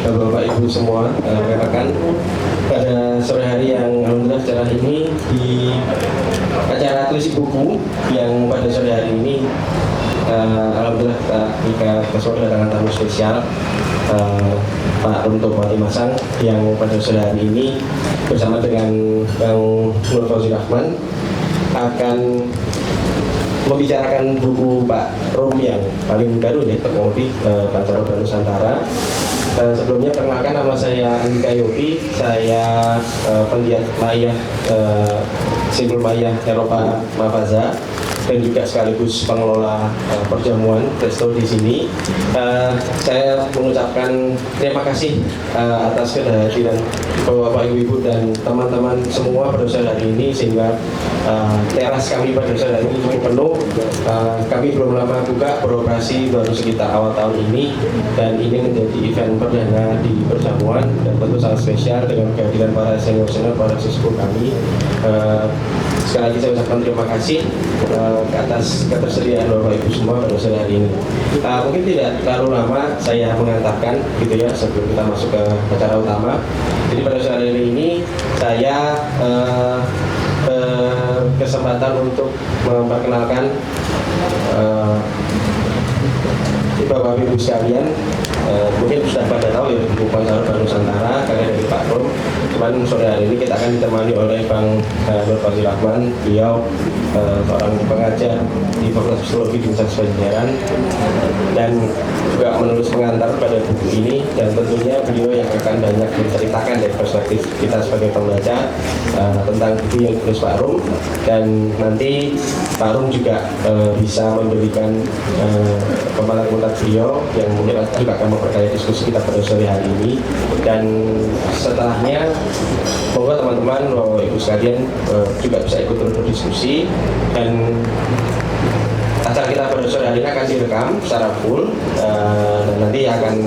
Bapak Ibu semua, rekan-rekan. Pada sore hari yang alhamdulillah secara ini di acara tulis buku yang pada sore hari ini alhamdulillah kita kedatangan tamu spesial Pak Runto Patimasang yang pada sore hari ini bersama dengan Bang Nur Fauzi Rahman akan membicarakan buku Pak Rum yang paling baru ya, Teknologi Pancaroba Nusantara. Sebelumnya perkenalkan, nama saya Andika Yopi, saya penggiat mayah simbol mayah Eropa Mafaza dan juga sekaligus pengelola perjamuan resto di sini. Saya mengucapkan terima kasih atas kehadiran Bapak Ibu dan teman-teman semua pada sore hari ini, sehingga teras kami pada sore hari ini cukup penuh. Kami belum lama buka beroperasi, baru sekitar awal tahun ini, dan ini menjadi event perdana di perjamuan dan tentu sangat spesial dengan kehadiran para senior-senior, para sesepuh kami. Sekali lagi saya ucapkan terima kasih atas ketersediaan Bapak Ibu semua pada sore hari ini. Mungkin tidak terlalu lama saya mengantarkan gitu ya sebelum kita masuk ke acara utama. Jadi pada sore hari ini saya kesempatan untuk memperkenalkan Bapak Ibu sekalian. Mungkin sudah pada tahu ya buku Pancaroba Nusantara karya dari Pak Rum. Cuman sore hari ini kita akan ditemani oleh Bang Nur Fauzi Rahman. Beliau seorang pengajar di Fakultas Psikologi di Universitas Pajajaran dan juga menulis pengantar pada buku ini, dan tentunya beliau yang akan banyak menceritakan dari perspektif kita sebagai pembaca tentang buku yang ditulis Pak Rum, dan nanti Pak Rum juga bisa memberikan pemaparan beliau yang mungkin juga akan memperkaya diskusi kita pada sore hari ini. Dan setelahnya semoga teman-teman Bapak Ibu sekalian juga bisa ikut berdiskusi, dan acara kita pada sore hari ini akan direkam secara full dan nanti akan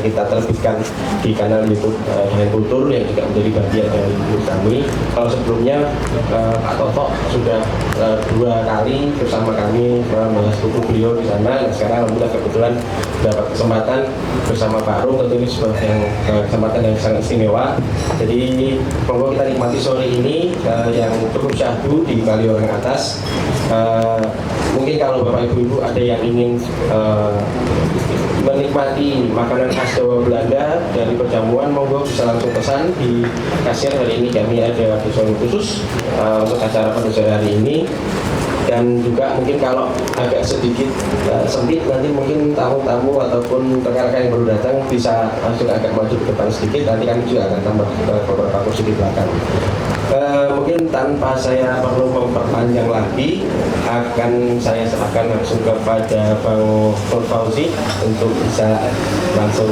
kita terbitkan di kanal YouTube Hang Kultur yang juga menjadi bagian dari YouTube kami. Kalau sebelumnya Pak Toto sudah 2 kali bersama kami membahas buku beliau di sana. Nah, sekarang alhamdulillah kebetulan dapat kesempatan bersama Pak Rum, tentu ini sebuah kesempatan yang sangat istimewa. Jadi monggo kita nikmati sore ini yang cukup syahdu di Kaliorang Atas. Mungkin kalau Bapak Ibu ada yang ingin menikmati makanan khas Jawa Belanda dari perjamuan, monggo bisa langsung pesan di kasir. Hari ini kami ada diskon khusus untuk acara pada sore hari ini. Dan juga mungkin kalau agak sedikit sempit, nanti mungkin tamu-tamu ataupun rekan-rekan yang baru datang bisa langsung agak maju ke depan sedikit. Nanti kami juga akan tambah beberapa kursi di belakang. Mungkin tanpa saya perlu memperpanjang lagi, akan saya serahkan langsung kepada Bang Nur Fauzi untuk bisa langsung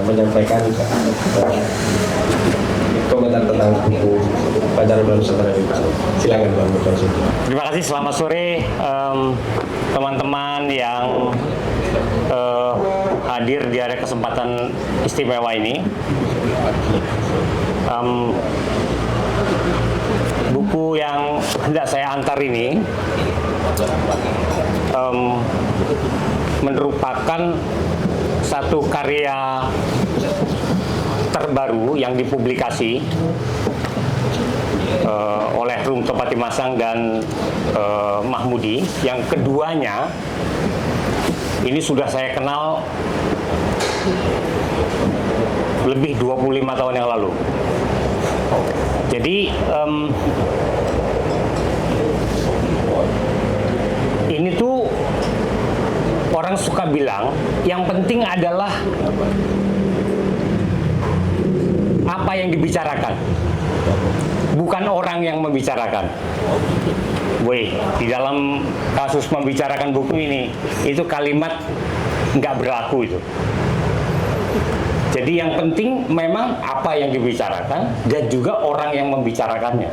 menyampaikan komentar tentang buku Pancaroba Nusantara ini. Silakan Bang Nur Fauzi. Terima kasih, selamat sore teman-teman yang hadir di area kesempatan istimewa ini. Buku yang hendak saya antar ini merupakan satu karya terbaru yang dipublikasi oleh Runto Patimasang dan Mahmudi. Yang keduanya ini sudah saya kenal lebih 25 tahun yang lalu. Jadi ini tuh orang suka bilang yang penting adalah apa yang dibicarakan, bukan orang yang membicarakan. Woi, di dalam kasus membicarakan buku ini, itu kalimat nggak berlaku itu. Jadi yang penting memang apa yang dibicarakan dan juga orang yang membicarakannya.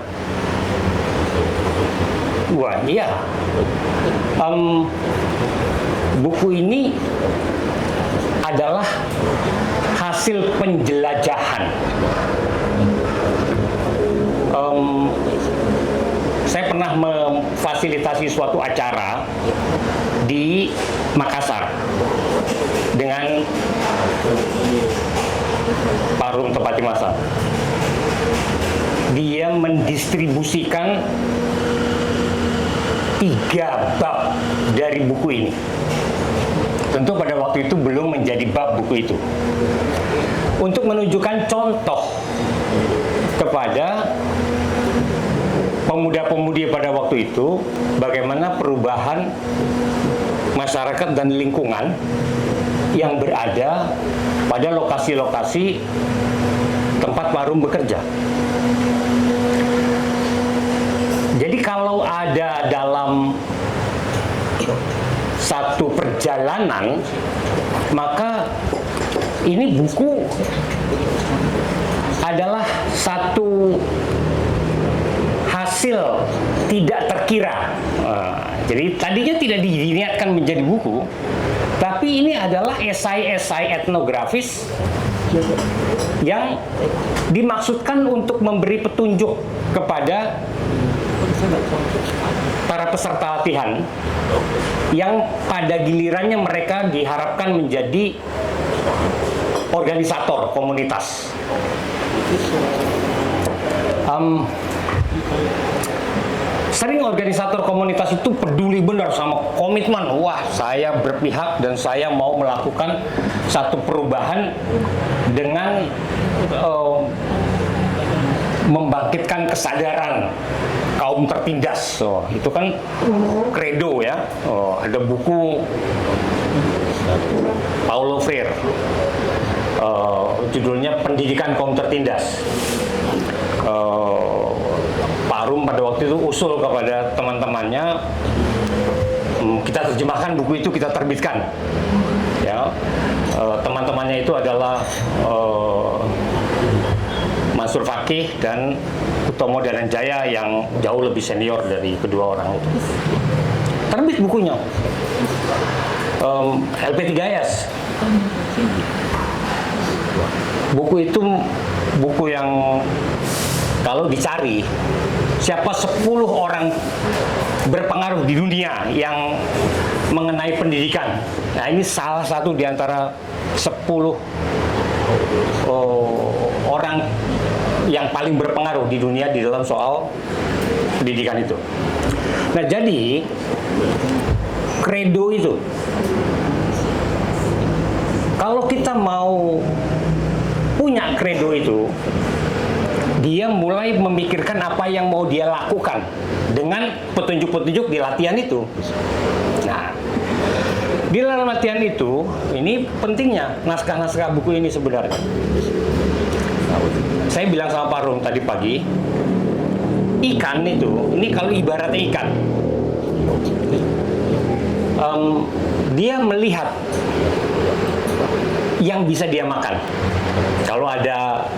Wah, iya. Buku ini adalah hasil penjelajahan. Saya pernah memfasilitasi suatu acara di Makassar dengan Parum Tempati Masa. Dia mendistribusikan 3 bab dari buku ini. Tentu pada waktu itu belum menjadi bab buku itu. Untuk menunjukkan contoh kepada pemuda-pemudi pada waktu itu, bagaimana perubahan masyarakat dan lingkungan yang berada pada lokasi-lokasi tempat Parum bekerja. Jadi kalau ada dalam satu perjalanan, maka ini buku adalah satu hasil tidak terkira. Jadi tadinya tidak diniatkan menjadi buku, tapi ini adalah esai-esai etnografis yang dimaksudkan untuk memberi petunjuk kepada para peserta latihan yang pada gilirannya mereka diharapkan menjadi organisator komunitas. Sering organisator komunitas itu peduli benar sama komitmen. Wah, saya berpihak dan saya mau melakukan satu perubahan dengan membangkitkan kesadaran kaum tertindas. Itu kan kredo ya. Ada buku Paulo Freire, judulnya Pendidikan Kaum Tertindas. Parum pada waktu itu usul kepada teman-temannya, kita terjemahkan buku itu, kita terbitkan. Ya, teman-temannya itu adalah Mansur Fakih dan Utomo Dananjaya yang jauh lebih senior dari kedua orang itu. Terbit bukunya, LP3S. Buku itu buku yang kalau dicari, siapa 10 orang berpengaruh di dunia yang mengenai pendidikan. Nah, ini salah satu di antara 10 orang yang paling berpengaruh di dunia di dalam soal pendidikan itu. Nah, jadi kredo itu, kalau kita mau punya kredo itu, dia mulai memikirkan apa yang mau dia lakukan dengan petunjuk-petunjuk di latihan itu. Nah, di dalam latihan itu, ini pentingnya naskah-naskah buku ini sebenarnya. Saya bilang sama Pak Rum tadi pagi, ikan itu, ini kalau ibaratnya ikan, dia melihat yang bisa dia makan. Kalau ada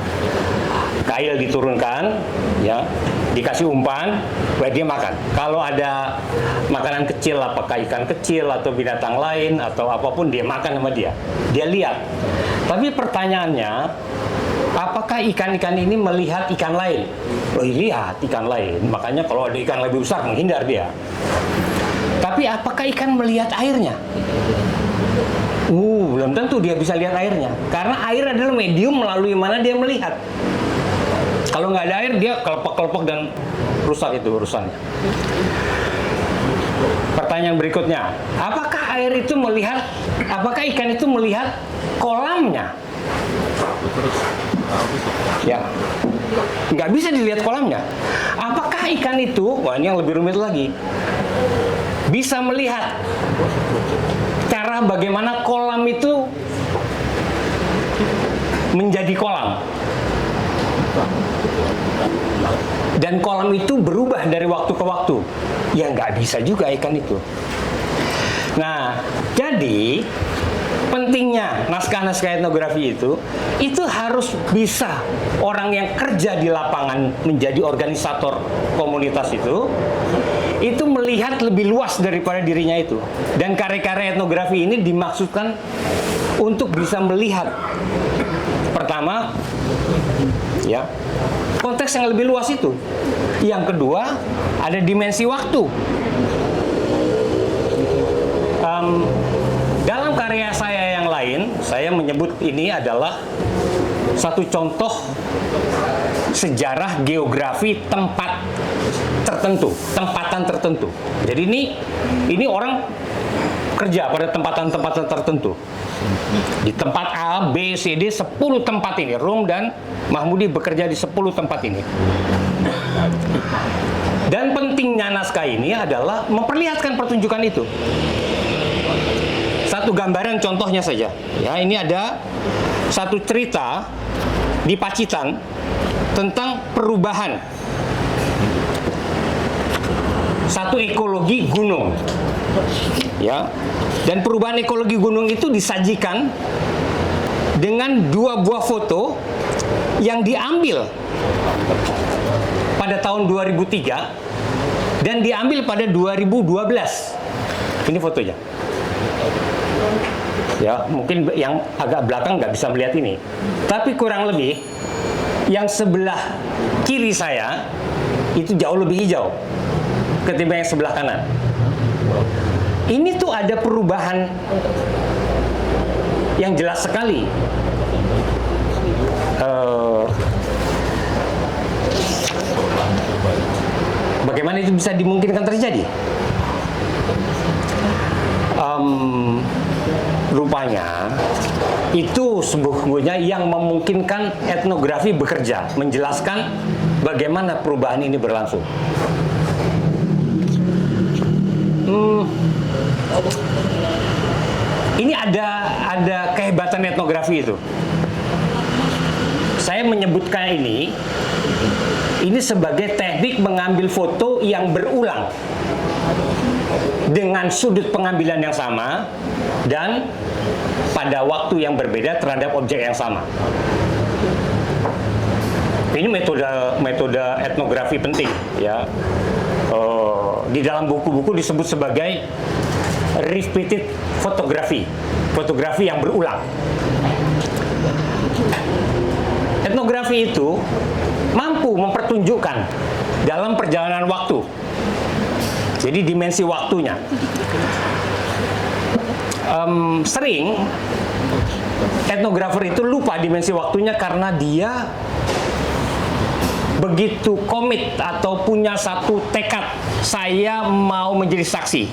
kail diturunkan, ya, dikasih umpan, dia makan. Kalau ada makanan kecil, apakah ikan kecil atau binatang lain atau apapun, dia makan sama dia. Dia lihat. Tapi pertanyaannya, apakah ikan-ikan ini melihat ikan lain? Oh, lihat ikan lain. Makanya kalau ada ikan lebih besar, menghindar dia. Tapi apakah ikan melihat airnya? Belum tentu dia bisa lihat airnya. Karena air adalah medium melalui mana dia melihat. Kalau nggak ada air, dia kelepek-kelepek dan rusak itu urusannya. Pertanyaan berikutnya, apakah air itu melihat, apakah ikan itu melihat kolamnya? Ya, nggak bisa dilihat kolamnya. Apakah ikan itu, wah ini yang lebih rumit lagi, bisa melihat cara bagaimana kolam itu menjadi kolam? Dan kolam itu berubah dari waktu ke waktu. Ya nggak bisa juga ikan itu. Nah, jadi pentingnya naskah-naskah etnografi itu harus bisa orang yang kerja di lapangan menjadi organisator komunitas itu melihat lebih luas daripada dirinya itu. Dan karya-karya etnografi ini dimaksudkan untuk bisa melihat, pertama, ya, konteks yang lebih luas itu. Yang kedua, ada dimensi waktu. Dalam karya saya yang lain, saya menyebut ini adalah satu contoh sejarah geografi tempat tertentu, tempatan tertentu. Jadi ini orang kerja pada tempatan-tempatan tertentu. Di tempat A, B, C, D, 10 tempat ini. Rum dan Mahmudi bekerja di 10 tempat ini. Dan pentingnya naskah ini adalah memperlihatkan pertunjukan itu. Satu gambaran contohnya saja. Ya, ini ada satu cerita di Pacitan tentang perubahan satu ekologi gunung. Ya. Dan perubahan ekologi gunung itu disajikan dengan 2 buah foto yang diambil pada tahun 2003 dan diambil pada 2012. Ini fotonya. Ya, mungkin yang agak belakang nggak bisa melihat ini. Tapi kurang lebih yang sebelah kiri saya itu jauh lebih hijau ketimbang yang sebelah kanan. Ini tuh ada perubahan yang jelas sekali. Bagaimana itu bisa dimungkinkan terjadi? Rupanya itu sebetulnya yang memungkinkan etnografi bekerja, menjelaskan bagaimana perubahan ini berlangsung. Ini ada kehebatan etnografi itu. Saya menyebutkan ini sebagai teknik mengambil foto yang berulang dengan sudut pengambilan yang sama dan pada waktu yang berbeda terhadap objek yang sama. Ini metode etnografi penting, ya. Di dalam buku-buku disebut sebagai repeated fotografi, fotografi yang berulang. Etnografi itu mampu mempertunjukkan dalam perjalanan waktu. Jadi dimensi waktunya. Sering etnografer itu lupa dimensi waktunya karena dia begitu komit atau punya satu tekad, saya mau menjadi saksi.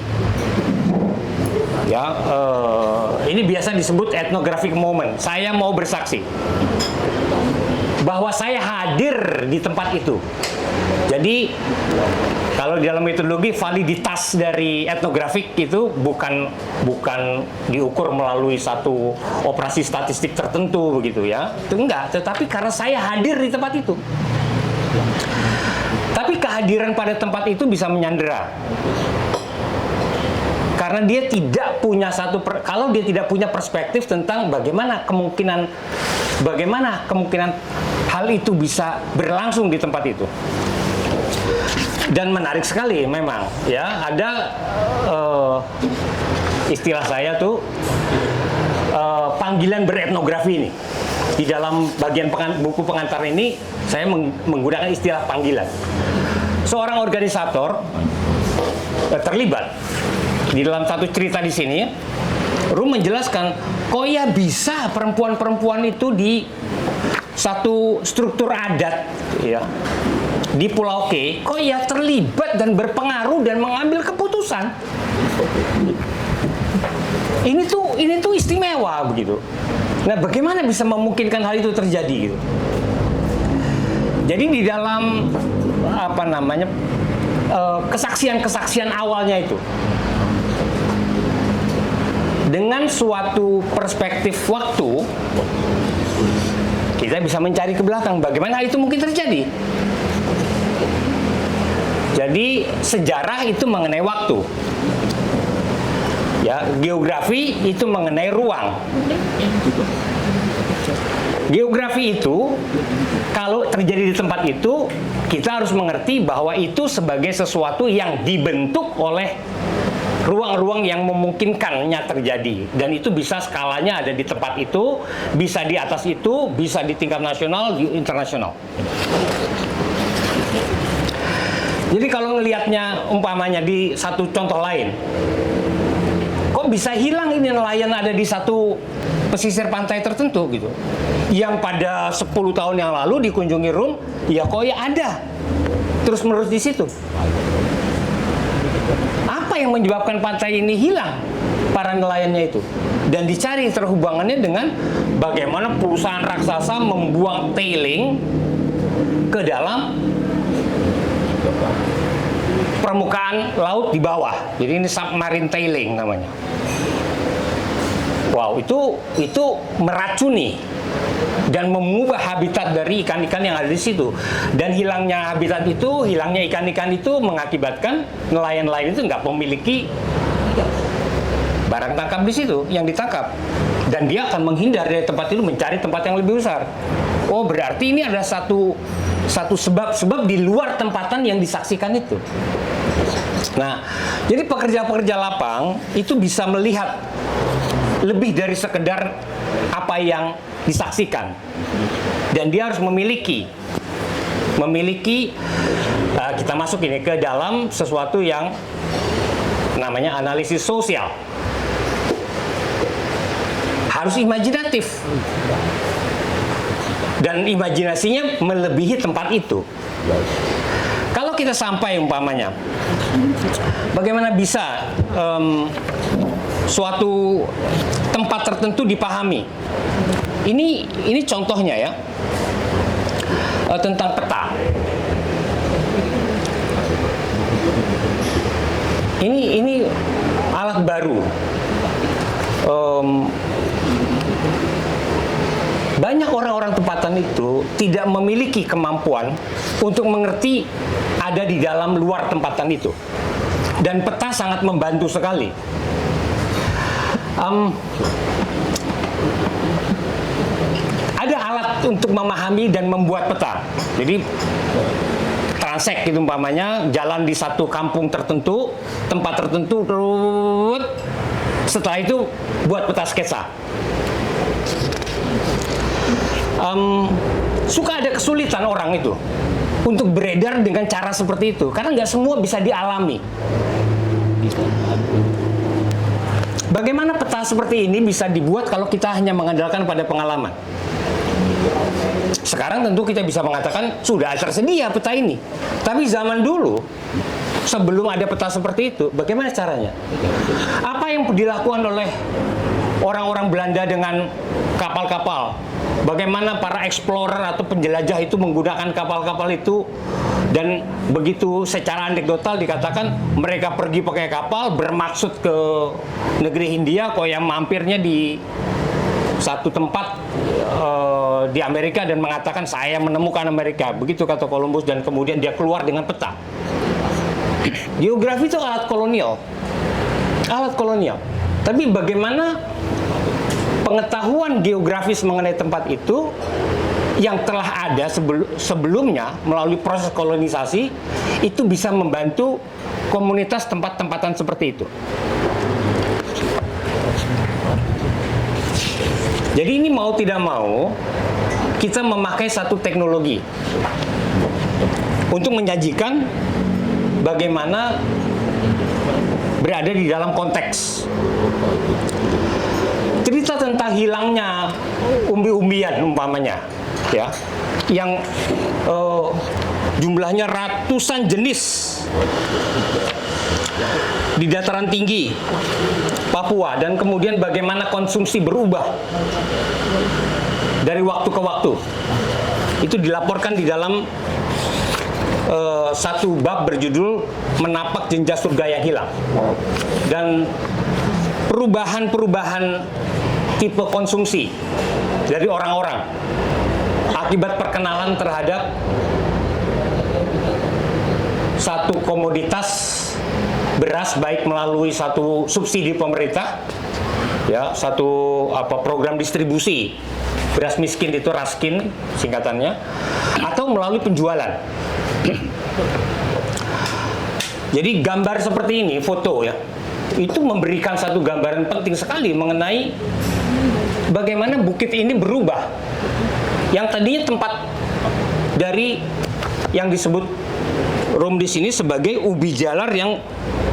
Ya, ini biasa disebut ethnographic moment. Saya mau bersaksi bahwa saya hadir di tempat itu. Jadi kalau di dalam metodologi validitas dari etnografik itu bukan diukur melalui satu operasi statistik tertentu begitu ya. Itu enggak, tetapi karena saya hadir di tempat itu. Tapi kehadiran pada tempat itu bisa menyandera. Karena dia tidak punya kalau dia tidak punya perspektif tentang bagaimana kemungkinan hal itu bisa berlangsung di tempat itu. Dan menarik sekali memang ya, ada istilah saya tuh panggilan beretnografi ini. Di dalam bagian buku pengantar ini saya menggunakan istilah panggilan. Seorang organisator terlibat di dalam satu cerita di sini. Rum menjelaskan, kok ya bisa perempuan-perempuan itu di satu struktur adat ya di Pulau K, kok ya terlibat dan berpengaruh dan mengambil keputusan. Ini tuh istimewa begitu. Nah, bagaimana bisa memungkinkan hal itu terjadi gitu? Jadi di dalam kesaksian-kesaksian awalnya itu, dengan suatu perspektif waktu, kita bisa mencari ke belakang bagaimana hal itu mungkin terjadi. Jadi sejarah itu mengenai waktu, ya, geografi itu mengenai ruang. Geografi itu kalau terjadi di tempat itu, kita harus mengerti bahwa itu sebagai sesuatu yang dibentuk oleh ruang-ruang yang memungkinkannya terjadi, dan itu bisa skalanya ada di tempat itu, bisa di atas itu, bisa di tingkat nasional, di internasional. Jadi kalau ngelihatnya umpamanya di satu contoh lain, kok bisa hilang ini nelayan ada di satu pesisir pantai tertentu gitu. Yang pada 10 tahun yang lalu dikunjungi Rum, ya kok ya ada terus menerus di situ. Apa yang menyebabkan pantai ini hilang para nelayannya itu? Dan dicari terhubungannya dengan bagaimana perusahaan raksasa membuang tailing ke dalam permukaan laut di bawah. Jadi ini submarine tailing namanya. Wow, itu meracuni dan mengubah habitat dari ikan-ikan yang ada di situ. Dan hilangnya habitat itu, hilangnya ikan-ikan itu mengakibatkan nelayan-nelayan itu nggak memiliki barang tangkap di situ yang ditangkap, dan dia akan menghindar dari tempat itu mencari tempat yang lebih besar. Oh, berarti ini ada satu sebab di luar tempatan yang disaksikan itu. Nah, jadi pekerja-pekerja lapang itu bisa melihat lebih dari sekedar apa yang disaksikan, dan dia harus memiliki kita masuk ini ke dalam sesuatu yang namanya analisis sosial. Harus imajinatif, dan imajinasinya melebihi tempat itu. Kalau kita sampai umpamanya, bagaimana bisa suatu tempat tertentu dipahami? Ini contohnya ya, tentang peta. Ini alat baru. Banyak orang-orang tempatan itu tidak memiliki kemampuan untuk mengerti ada di dalam luar tempatan itu, dan peta sangat membantu sekali. Ada alat untuk memahami dan membuat peta. Jadi transek gitu umpamanya, jalan di satu kampung tertentu, tempat tertentu, setelah itu buat peta sketsa. Suka ada kesulitan orang itu untuk beredar dengan cara seperti itu, karena nggak semua bisa dialami. Bagaimana peta seperti ini bisa dibuat kalau kita hanya mengandalkan pada pengalaman? Sekarang tentu kita bisa mengatakan sudah tersedia peta ini, tapi zaman dulu sebelum ada peta seperti itu, bagaimana caranya? Apa yang dilakukan oleh orang-orang Belanda dengan kapal-kapal? Bagaimana para explorer atau penjelajah itu menggunakan kapal-kapal itu? Dan begitu secara anekdotal dikatakan mereka pergi pakai kapal bermaksud ke negeri Hindia, kok yang mampirnya di satu tempat di Amerika dan mengatakan saya menemukan Amerika. Begitu kata Columbus, dan kemudian dia keluar dengan peta. Geografi itu alat kolonial. Tapi bagaimana pengetahuan geografis mengenai tempat itu yang telah ada sebelumnya melalui proses kolonisasi itu bisa membantu komunitas tempat-tempatan seperti itu. Jadi ini mau tidak mau kita memakai satu teknologi untuk menyajikan bagaimana berada di dalam konteks. Cerita tentang hilangnya umbi-umbian umpamanya, ya, yang jumlahnya ratusan jenis di dataran tinggi Papua, dan kemudian bagaimana konsumsi berubah dari waktu ke waktu. Itu dilaporkan di dalam satu bab berjudul Menapak Jenjah Surga yang Hilang. Dan perubahan tipe konsumsi dari orang-orang akibat perkenalan terhadap satu komoditas beras, baik melalui satu subsidi pemerintah, ya, satu program distribusi beras miskin, itu Raskin singkatannya, atau melalui penjualan. Jadi gambar seperti ini, foto ya, itu memberikan satu gambaran penting sekali mengenai bagaimana bukit ini berubah. Yang tadinya tempat dari yang disebut Rum di sini sebagai ubi jalar, yang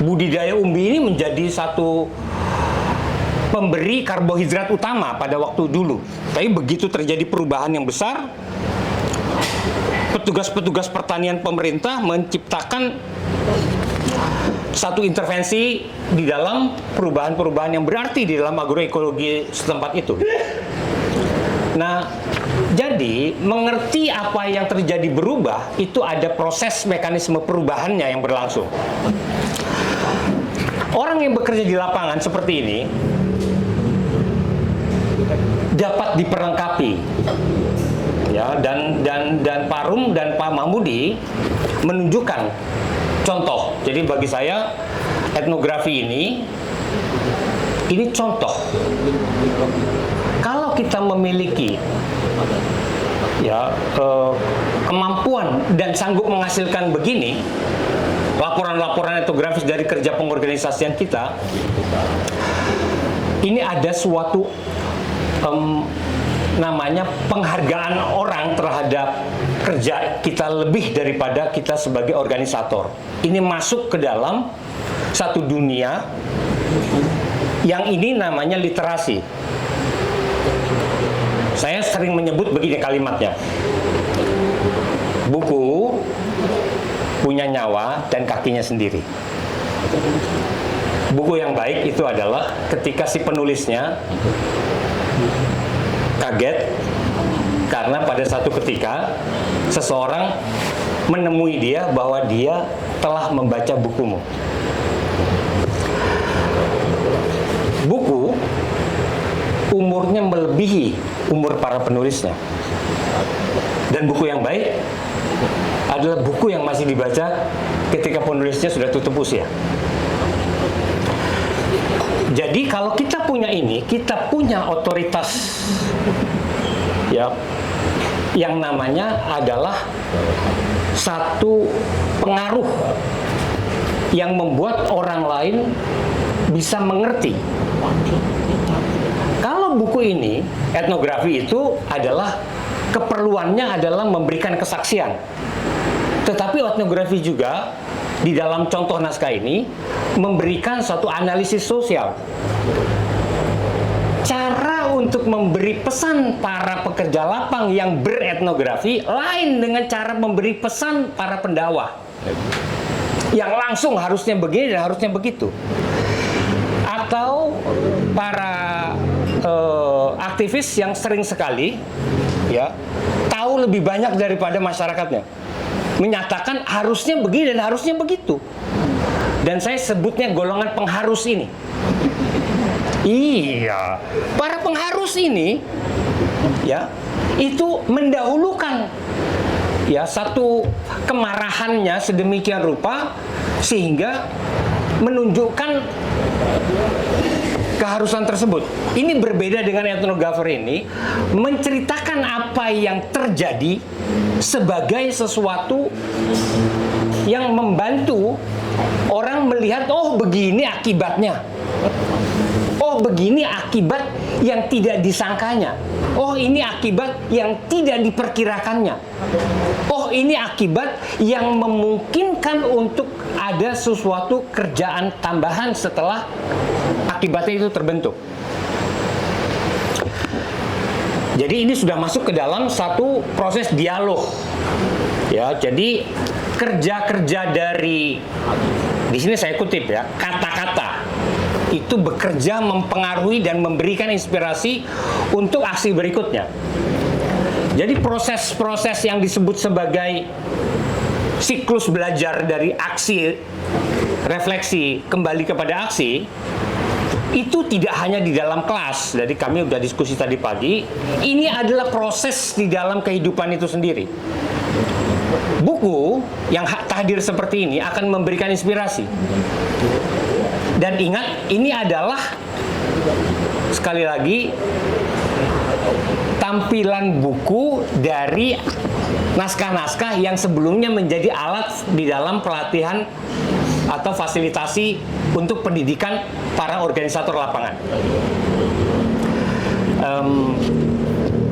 budidaya umbi ini menjadi satu pemberi karbohidrat utama pada waktu dulu. Tapi begitu terjadi perubahan yang besar, petugas-petugas pertanian pemerintah menciptakan satu intervensi di dalam perubahan-perubahan yang berarti di dalam agroekologi setempat itu. Nah, jadi mengerti apa yang terjadi berubah, itu ada proses mekanisme perubahannya yang berlangsung. Orang yang bekerja di lapangan seperti ini dapat diperlengkapi, ya, dan Pak Rum dan Pak Mahmudi menunjukkan contoh. Jadi bagi saya etnografi ini contoh. Kalau kita memiliki kemampuan dan sanggup menghasilkan begini laporan-laporan etnografis dari kerja pengorganisasian kita, ini ada suatu namanya penghargaan orang terhadap kerja kita lebih daripada kita sebagai organisator. Ini masuk ke dalam satu dunia yang ini namanya literasi. Saya sering menyebut begini kalimatnya: buku punya nyawa dan kakinya sendiri. Buku yang baik itu adalah ketika si penulisnya kaget karena pada satu ketika seseorang menemui dia bahwa dia telah membaca bukumu. Buku umurnya melebihi umur para penulisnya. Dan buku yang baik adalah buku yang masih dibaca ketika penulisnya sudah tutup usia. Jadi kalau kita punya ini, kita punya otoritas, ya, yang namanya adalah satu pengaruh yang membuat orang lain bisa mengerti. Kalau buku ini, etnografi itu adalah keperluannya adalah memberikan kesaksian. Tetapi etnografi juga di dalam contoh naskah ini memberikan suatu analisis sosial. Cara untuk memberi pesan para pekerja lapang yang beretnografi lain dengan cara memberi pesan para pendakwah yang langsung harusnya begini dan harusnya begitu. Atau para aktivis yang sering sekali, ya, tahu lebih banyak daripada masyarakatnya, menyatakan harusnya begini dan harusnya begitu. Dan saya sebutnya golongan pengharus ini. Iya, para pengharus ini, ya, itu mendahulukan, ya, satu kemarahannya sedemikian rupa sehingga menunjukkan keharusan tersebut. Ini berbeda dengan etnografer ini menceritakan apa yang terjadi sebagai sesuatu yang membantu orang melihat, oh begini akibatnya. Oh begini akibat yang tidak disangkanya. Oh ini akibat yang tidak diperkirakannya. Oh ini akibat yang memungkinkan untuk ada sesuatu kerjaan tambahan setelah akibatnya itu terbentuk. Jadi ini sudah masuk ke dalam satu proses dialog. Ya, jadi kerja-kerja dari, di sini saya kutip ya, kata-kata itu bekerja mempengaruhi dan memberikan inspirasi untuk aksi berikutnya. Jadi proses-proses yang disebut sebagai siklus belajar dari aksi, refleksi, kembali kepada aksi, itu tidak hanya di dalam kelas. Jadi kami sudah diskusi tadi pagi, ini adalah proses di dalam kehidupan itu sendiri. Buku yang hadir seperti ini akan memberikan inspirasi. Dan ingat, ini adalah, sekali lagi, tampilan buku dari naskah-naskah yang sebelumnya menjadi alat di dalam pelatihan atau fasilitasi untuk pendidikan para organisator lapangan.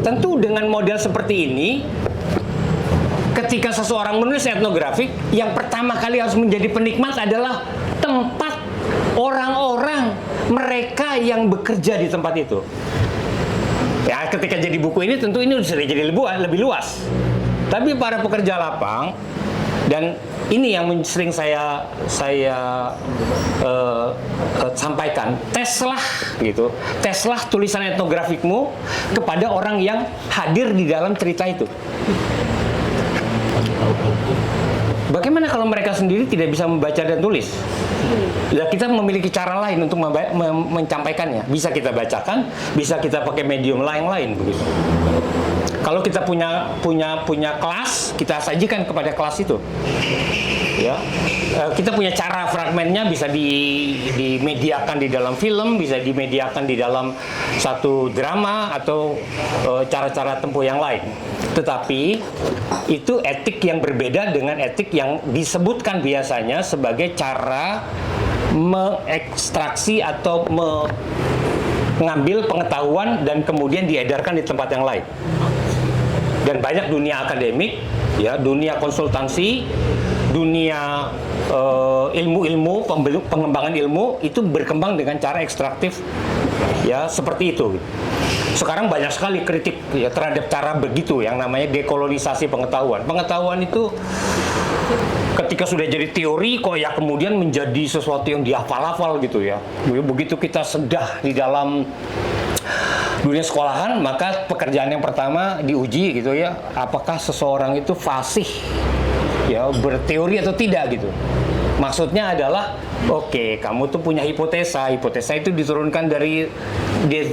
Tentu dengan model seperti ini, ketika seseorang menulis etnografik, yang pertama kali harus menjadi penikmat adalah tempat orang-orang mereka yang bekerja di tempat itu. Ya, ketika jadi buku ini tentu ini sudah jadi lebih luas. Tapi para pekerja lapang, dan ini yang sering saya sampaikan, teslah gitu, teslah tulisan etnografikmu kepada orang yang hadir di dalam cerita itu. Bagaimana kalau mereka sendiri tidak bisa membaca dan tulis? Ya, kita memiliki cara lain untuk menyampaikannya. Bisa kita bacakan, bisa kita pakai medium lain begitu. Kalau kita punya kelas, kita sajikan kepada kelas itu. Ya, kita punya cara fragmennya, bisa dimediakan di dalam film, bisa dimediakan di dalam satu drama atau cara-cara tempuh yang lain. Tetapi itu etik yang berbeda dengan etik yang disebutkan biasanya sebagai cara mengekstraksi atau mengambil pengetahuan dan kemudian diedarkan di tempat yang lain. Dan banyak dunia akademik, ya, dunia konsultansi, dunia ilmu-ilmu, pengembangan ilmu itu berkembang dengan cara ekstraktif, ya, seperti itu. Sekarang banyak sekali kritik, ya, terhadap cara begitu yang namanya dekolonisasi pengetahuan. Pengetahuan itu ketika sudah jadi teori kok ya kemudian menjadi sesuatu yang dihafal-hafal gitu ya. Begitu kita sedah di dalam dunia sekolahan, maka pekerjaan yang pertama diuji gitu ya, apakah seseorang itu fasih ya berteori atau tidak gitu. Maksudnya adalah, oke, kamu tuh punya hipotesa itu diturunkan dari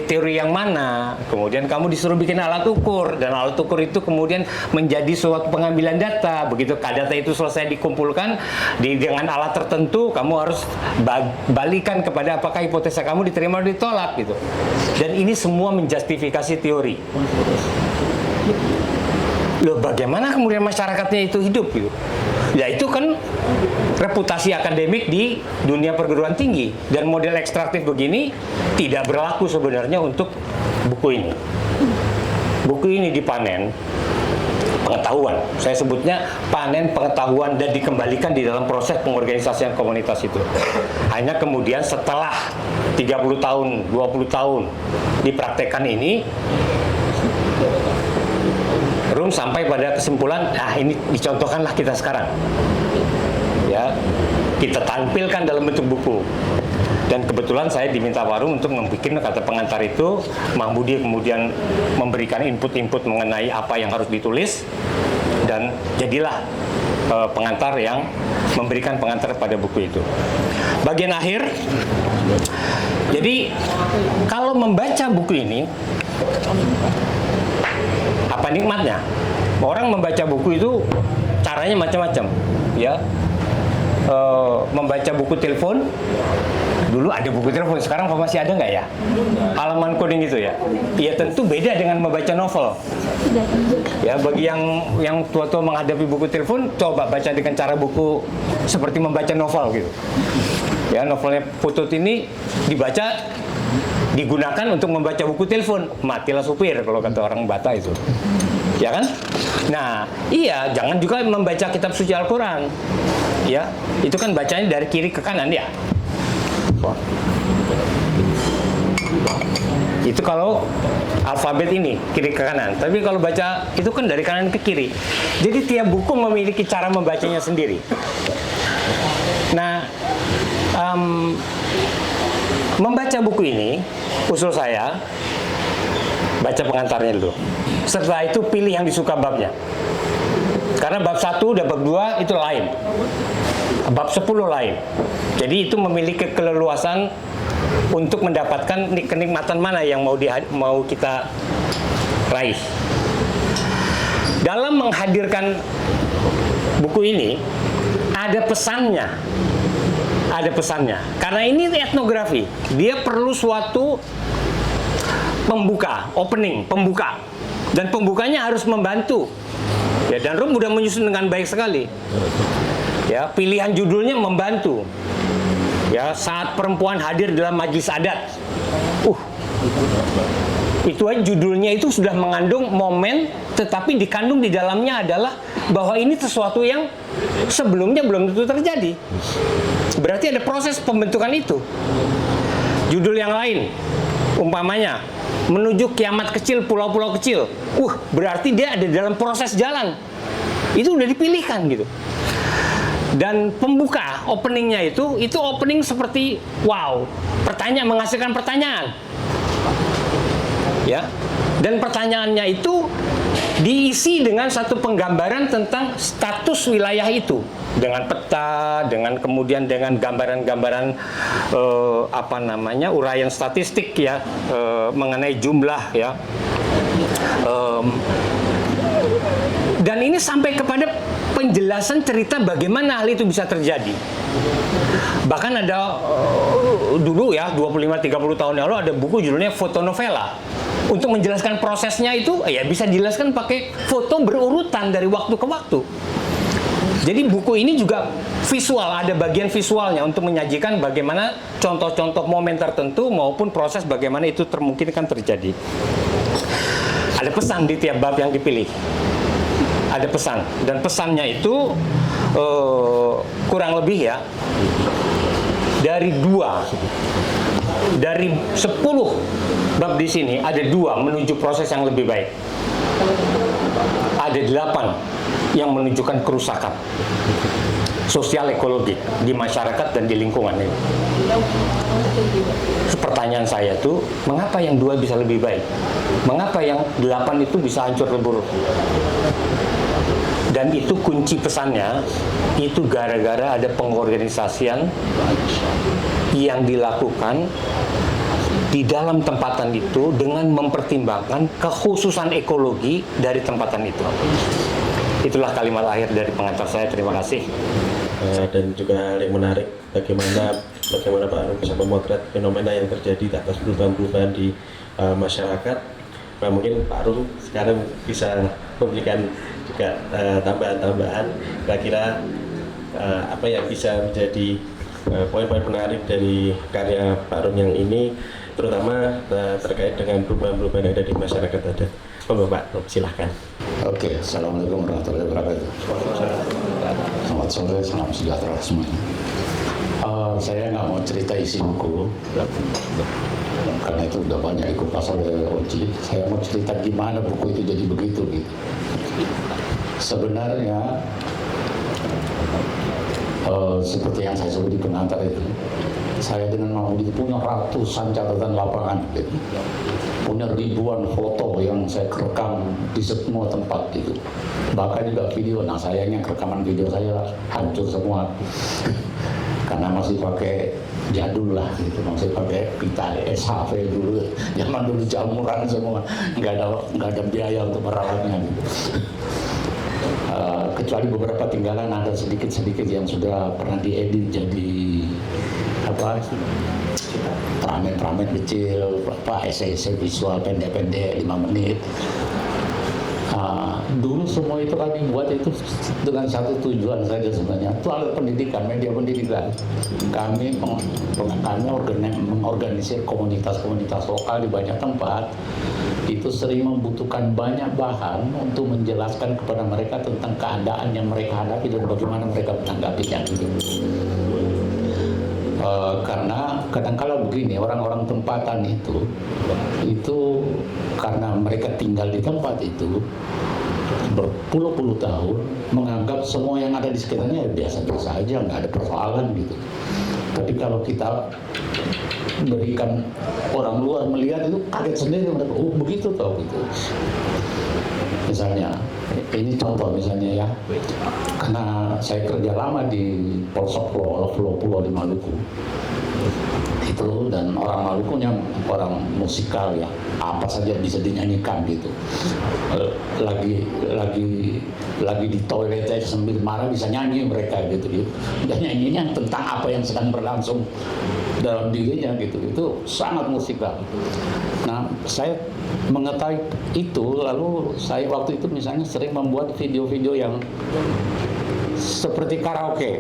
teori yang mana, kemudian kamu disuruh bikin alat ukur, dan alat ukur itu kemudian menjadi suatu pengambilan data. Begitu data itu selesai dikumpulkan dengan alat tertentu, kamu harus balikan kepada apakah hipotesa kamu diterima atau ditolak gitu. Dan ini semua menjustifikasi teori. Loh, bagaimana kemudian masyarakatnya itu hidup gitu? Ya itu kan reputasi akademik di dunia perguruan tinggi, dan model ekstraktif begini tidak berlaku sebenarnya untuk buku ini. Buku ini dipanen pengetahuan, saya sebutnya panen pengetahuan, dan dikembalikan di dalam proses pengorganisasian komunitas itu. Hanya kemudian setelah 30 tahun, 20 tahun dipraktekkan ini, Rum sampai pada kesimpulan, ini dicontohkanlah kita sekarang. Ya, kita tampilkan dalam bentuk buku. Dan kebetulan saya diminta Pak Rum untuk membuat kata pengantar itu. Mang Budi kemudian memberikan input-input mengenai apa yang harus ditulis, dan jadilah pengantar yang memberikan pengantar pada buku itu. Bagian akhir, jadi kalau membaca buku ini, apa nikmatnya? Orang membaca buku itu caranya macam-macam, ya. Membaca buku telepon, dulu ada buku telepon, sekarang masih ada nggak ya? Halaman coding itu ya. Ya tentu beda dengan membaca novel. Ya, bagi yang tua-tua menghadapi buku telepon, coba baca dengan cara buku seperti membaca novel gitu. Ya, novelnya Putut ini dibaca, digunakan untuk membaca buku telepon. Matilah supir kalau kata orang Batak itu. Ya kan? Nah, iya, jangan juga membaca kitab suci Al-Quran. Ya, itu kan bacanya dari kiri ke kanan ya. Itu kalau alfabet ini kiri ke kanan. Tapi kalau baca itu kan dari kanan ke kiri. Jadi tiap buku memiliki cara membacanya sendiri. Nah, membaca buku ini, usul saya, baca pengantarnya dulu. Setelah itu pilih yang disuka babnya. Karena bab 1 dan bab 2 itu lain. Bab 10 lain. Jadi itu memiliki keleluasan untuk mendapatkan kenikmatan mana yang mau kita raih. Dalam menghadirkan buku ini, ada pesannya. Ada pesannya. Karena ini etnografi. Dia perlu suatu pembuka, opening, pembuka. Dan pembukanya harus membantu. Ya, dan Rum udah menyusun dengan baik sekali. Ya, pilihan judulnya membantu. Ya, saat perempuan hadir dalam majlis adat. Itu aja judulnya itu sudah mengandung momen, tetapi dikandung di dalamnya adalah bahwa ini sesuatu yang sebelumnya belum tentu terjadi. Berarti ada proses pembentukan itu. Judul yang lain, umpamanya menuju kiamat kecil, pulau-pulau kecil. Berarti dia ada dalam proses jalan. Itu udah dipilihkan gitu. Dan pembuka openingnya itu opening seperti wow, pertanyaan menghasilkan pertanyaan. Ya. Dan pertanyaannya itu diisi dengan satu penggambaran tentang status wilayah itu dengan peta, dengan kemudian dengan gambaran-gambaran uraian statistik ya mengenai jumlah ya. Dan ini sampai kepada penjelasan cerita bagaimana hal itu bisa terjadi. Bahkan ada dulu ya 25-30 tahun yang lalu ada buku judulnya fotonovela. Untuk menjelaskan prosesnya itu ya bisa dijelaskan pakai foto berurutan dari waktu ke waktu. Jadi buku ini juga visual, ada bagian visualnya untuk menyajikan bagaimana contoh-contoh momen tertentu maupun proses bagaimana itu mungkin terjadi. Ada pesan di tiap bab yang dipilih. Ada pesan, dan pesannya itu kurang lebih ya dari 10 bab di sini ada 2 menuju proses yang lebih baik. Ada 8 yang menunjukkan kerusakan sosial ekologi di masyarakat dan di lingkungan ini. Pertanyaan saya tuh, mengapa yang 2 bisa lebih baik? Mengapa yang 8 itu bisa hancur lebur? Dan itu kunci pesannya, itu gara-gara ada pengorganisasian yang dilakukan di dalam tempatan itu dengan mempertimbangkan kekhususan ekologi dari tempatan itu. Itulah kalimat akhir dari pengantar saya. Terima kasih. Dan juga hal yang menarik bagaimana Pak Arum bisa memotret fenomena yang terjadi atas perubahan-perubahan di masyarakat. Nah, mungkin Pak Arum sekarang bisa memberikan juga tambahan-tambahan kira-kira apa yang bisa menjadi poin-poin menarik dari karya Pak Arum yang ini, terutama terkait dengan perubahan-perubahan yang ada di masyarakat ada. Pak, silahkan. Oke, Assalamualaikum warahmatullahi wabarakatuh. Selamat sore, salam sejahtera semuanya. Saya nggak mau cerita isi buku, karena itu udah banyak ikupas oleh Oji. Saya mau cerita gimana buku itu jadi begitu gitu. Sebenarnya seperti yang saya sebut di pengantar itu, saya dengan Mahmud itu punya ratusan catatan lapangan gitu. Punya ribuan foto yang saya rekam di semua tempat gitu. Bahkan juga video. Nah, sayangnya rekaman video saya hancur semua karena masih pakai jadul lah gitu, masih pakai pita SHV dulu. Zaman dulu jamuran semua, nggak ada biaya untuk merawatnya gitu. Kecuali beberapa tinggalan ada sedikit-sedikit yang sudah pernah diedit jadi tramen kecil, esai visual pendek-pendek 5 menit. Dulu semua itu kami buat itu dengan satu tujuan saja sebenarnya, itu alat pendidikan, media pendidikan. Kami mengorganisir komunitas-komunitas lokal di banyak tempat. Itu sering membutuhkan banyak bahan untuk menjelaskan kepada mereka tentang keadaan yang mereka hadapi dan bagaimana mereka menanggapinya gitu. Karena kadang-kala begini, orang-orang tempatan itu karena mereka tinggal di tempat itu berpuluh-puluh tahun, menganggap semua yang ada di sekitarnya biasa-biasa aja, nggak ada persoalan gitu. Tapi kalau kita berikan orang luar melihat itu kaget sendiri, mereka begitu tau gitu. Misalnya, ini contoh misalnya ya, karena saya kerja lama di pelosok pulau di Maluku itu, dan orang Malukunya orang musikal ya, apa saja bisa dinyanyikan gitu. Lagi di toilet aja sambil marah bisa nyanyi mereka gitu. Dan nyanyinya tentang apa yang sedang berlangsung dalam dirinya gitu. Itu sangat musikal. Nah, saya mengetahui itu, lalu saya waktu itu misalnya sering membuat video-video yang seperti karaoke,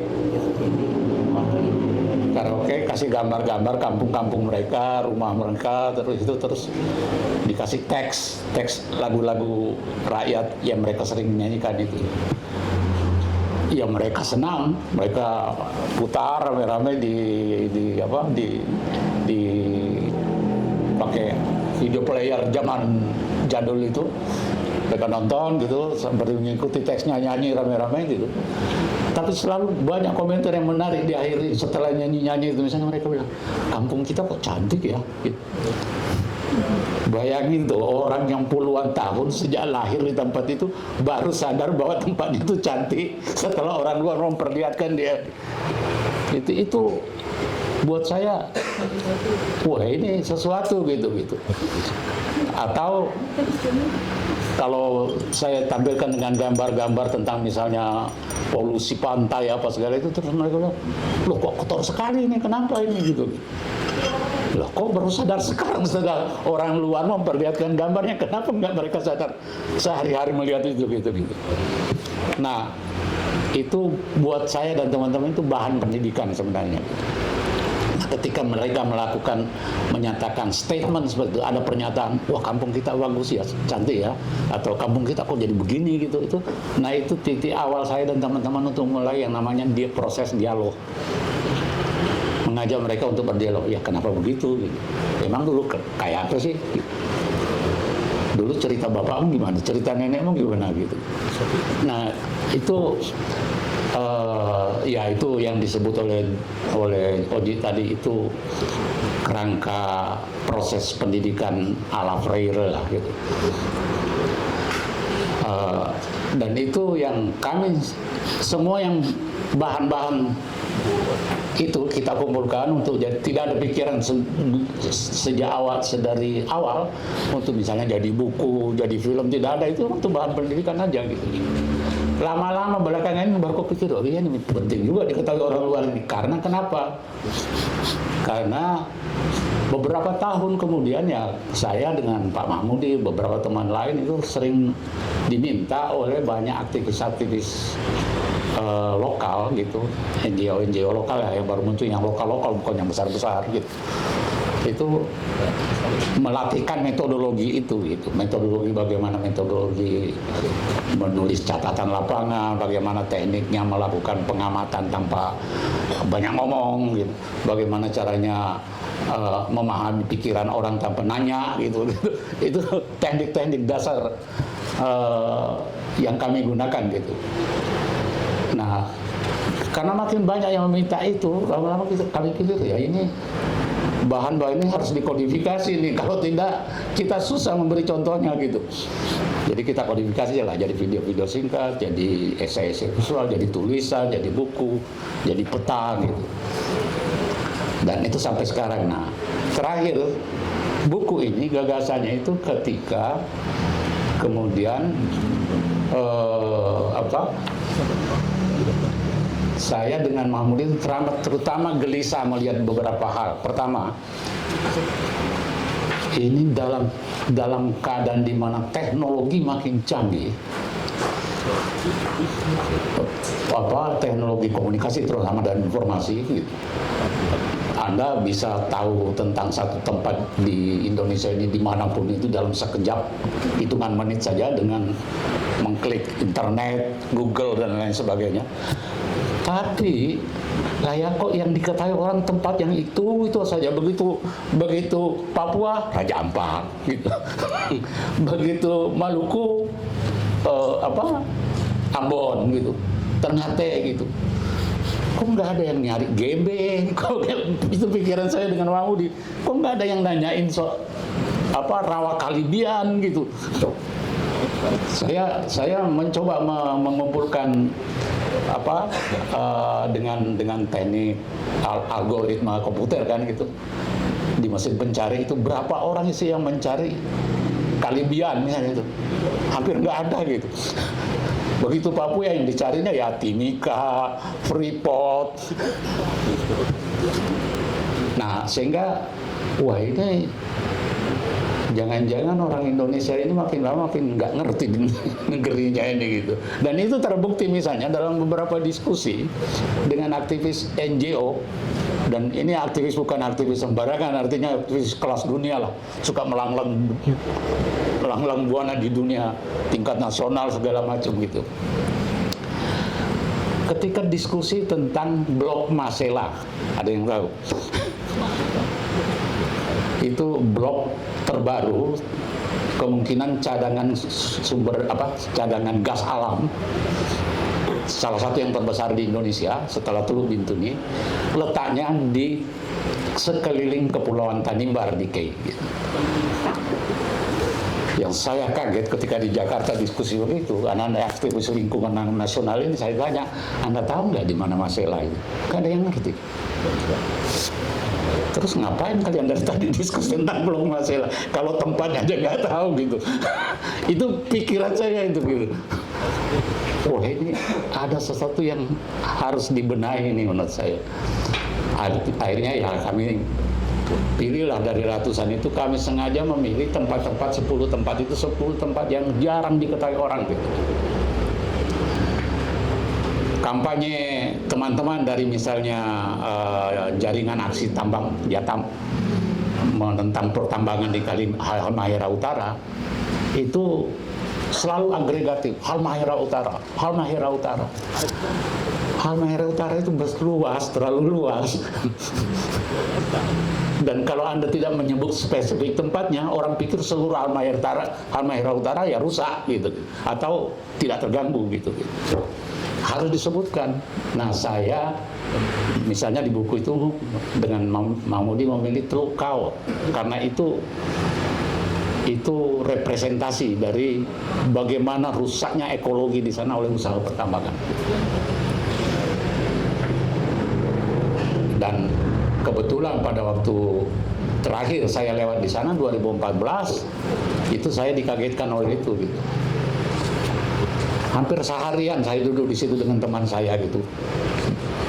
kasih gambar-gambar kampung-kampung mereka, rumah mereka, terus dikasih teks lagu-lagu rakyat yang mereka sering nyanyikan itu. Ya mereka senang, mereka putar rame-rame di video player zaman jadul itu, mereka nonton gitu seperti mengikuti teksnya, nyanyi rame-rame gitu. Tapi selalu banyak komentar yang menarik di akhir setelah nyanyi-nyanyi itu. Misalnya mereka bilang, kampung kita kok cantik ya gitu. Bayangin tuh, orang yang puluhan tahun sejak lahir di tempat itu baru sadar bahwa tempat itu cantik setelah orang luar memperlihatkan dia. Itu buat saya, wah ini sesuatu gitu. Atau kalau saya tampilkan dengan gambar-gambar tentang misalnya polusi pantai apa segala itu, terus mereka bilang, loh kok kotor sekali ini, kenapa ini gitu. Loh kok baru sadar sekarang setelah orang luar memperlihatkan gambarnya, kenapa nggak mereka sadar sehari-hari melihat itu gitu. Nah itu buat saya dan teman-teman itu bahan pendidikan sebenarnya. Nah, ketika mereka menyatakan statement seperti itu, ada pernyataan, wah kampung kita bagus ya, cantik ya, atau kampung kita kok jadi begini gitu, nah itu titik awal saya dan teman-teman untuk mulai yang namanya proses dialog, mengajak mereka untuk berdialog. Ya kenapa begitu? Gitu. Emang dulu kayak apa sih? Gitu. Dulu cerita bapakmu gimana? Cerita nenekmu gimana gitu? Nah itu ya itu yang disebut oleh Oji tadi, itu kerangka proses pendidikan ala Freire lah gitu. Dan itu yang kami semua yang bahan-bahan itu kita kumpulkan untuk tidak ada pikiran sejak awal, dari awal untuk misalnya jadi buku, jadi film, tidak ada, itu untuk bahan pendidikan aja gitu. Lama-lama belakangan ini baru kepikir, oh iya ini penting juga diketahui orang luar ini. Karena kenapa? Karena beberapa tahun kemudian ya saya dengan Pak Mahmudi, beberapa teman lain itu sering diminta oleh banyak aktivis-aktivis lokal gitu, NGO lokal ya, yang baru muncul, yang lokal bukan yang besar-besar gitu. Itu melatihkan metodologi itu gitu. Metodologi bagaimana metodologi menulis catatan lapangan, bagaimana tekniknya melakukan pengamatan tanpa banyak ngomong gitu. Bagaimana caranya memahami pikiran orang tanpa nanya gitu. Itu teknik-teknik dasar yang kami gunakan gitu. Nah, karena makin banyak yang meminta itu, lama-lama kami pikir ya ini bahan-bahan ini harus dikodifikasi nih. Kalau tidak, kita susah memberi contohnya gitu. Jadi kita kodifikasi lah, jadi video-video singkat, jadi esai-esai visual, jadi tulisan, jadi buku, jadi peta gitu. Dan itu sampai sekarang. Nah, terakhir buku ini gagasannya itu ketika kemudian saya dengan Mahmudi terutama gelisah melihat beberapa hal. Pertama, ini dalam keadaan di mana teknologi makin canggih, teknologi komunikasi terutama dan informasi gitu. Anda bisa tahu tentang satu tempat di Indonesia ini dimanapun itu dalam sekejap, hitungan menit saja dengan mengklik internet, Google dan lain sebagainya. Tapi kayak kok yang diketahui orang tempat yang itu saja, begitu Papua Raja Ampat gitu. Begitu Maluku Ambon gitu, Ternate gitu. Kok nggak ada yang nyari GB? Kok itu pikiran saya dengan Mahmudi. Kok nggak ada yang nanyain Rawa Kalibian gitu. Saya mencoba mengumpulkan dengan teknik algoritma komputer kan gitu, di mesin pencari itu berapa orang sih yang mencari Kalibian misalnya itu, hampir nggak ada gitu. Begitu Papua yang dicarinya ya Timika, Freeport. Nah sehingga wah ini jangan-jangan orang Indonesia ini makin lama makin nggak ngerti negerinya ini gitu. Dan itu terbukti misalnya dalam beberapa diskusi dengan aktivis NGO, dan ini aktivis bukan aktivis sembarangan, artinya aktivis kelas dunia lah, suka melanglang buana di dunia tingkat nasional segala macam gitu. Ketika diskusi tentang blok Masela, ada yang tahu? itu blok terbaru, kemungkinan cadangan cadangan gas alam salah satu yang terbesar di Indonesia setelah Teluk Bintuni, letaknya di sekeliling Kepulauan Tanimbar di Kei. Yang saya kaget ketika di Jakarta diskusi begitu, anak-anak aktivis lingkungan nasional ini saya tanya, Anda tahu nggak di mana Masela itu? Nggak ada yang ngerti. Terus ngapain kalian dari tadi diskusi tentang Blok Masela kalau tempatnya aja nggak tahu gitu? Itu pikiran saya itu gitu. Wah, ini ada sesuatu yang harus dibenahi ini menurut saya. Akhirnya ya kami pilihlah dari ratusan itu, kami sengaja memilih tempat-tempat 10 tempat itu 10 tempat yang jarang diketahui orang gitu. Kampanye teman-teman dari misalnya jaringan aksi tambang Jatam menentang pertambangan di Halmahera Utara itu selalu agregatif, Halmahera Utara, Halmahera Utara. Halmahera Utara itu luas, terlalu luas. Dan kalau Anda tidak menyebut spesifik tempatnya, orang pikir seluruh Halmahera Utara ya rusak gitu, atau tidak terganggu gitu. Harus disebutkan. Nah, saya misalnya di buku itu dengan Mahmudi memilih Teluk Kao karena itu representasi dari bagaimana rusaknya ekologi di sana oleh usaha pertambangan. Dan kebetulan pada waktu terakhir saya lewat di sana 2014, itu saya dikagetkan oleh itu gitu. Hampir seharian saya duduk di situ dengan teman saya gitu.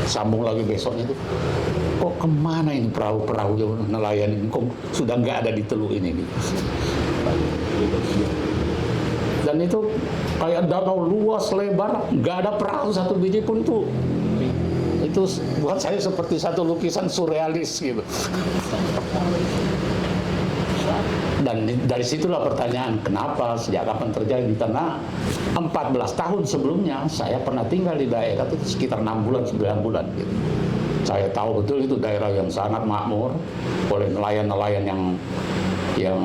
Sambung lagi besoknya itu. Kok kemana ini perahu-perahu nelayan ini? Kok sudah nggak ada di teluk ini gitu. Dan itu kayak danau luas lebar, nggak ada perahu satu biji pun tuh. Itu buat saya seperti satu lukisan surrealis gitu. Dan dari situlah pertanyaan, kenapa, sejak kapan terjadi? Karena 14 tahun sebelumnya saya pernah tinggal di daerah itu sekitar 6 bulan, 9 bulan gitu. Saya tahu betul itu daerah yang sangat makmur oleh nelayan-nelayan yang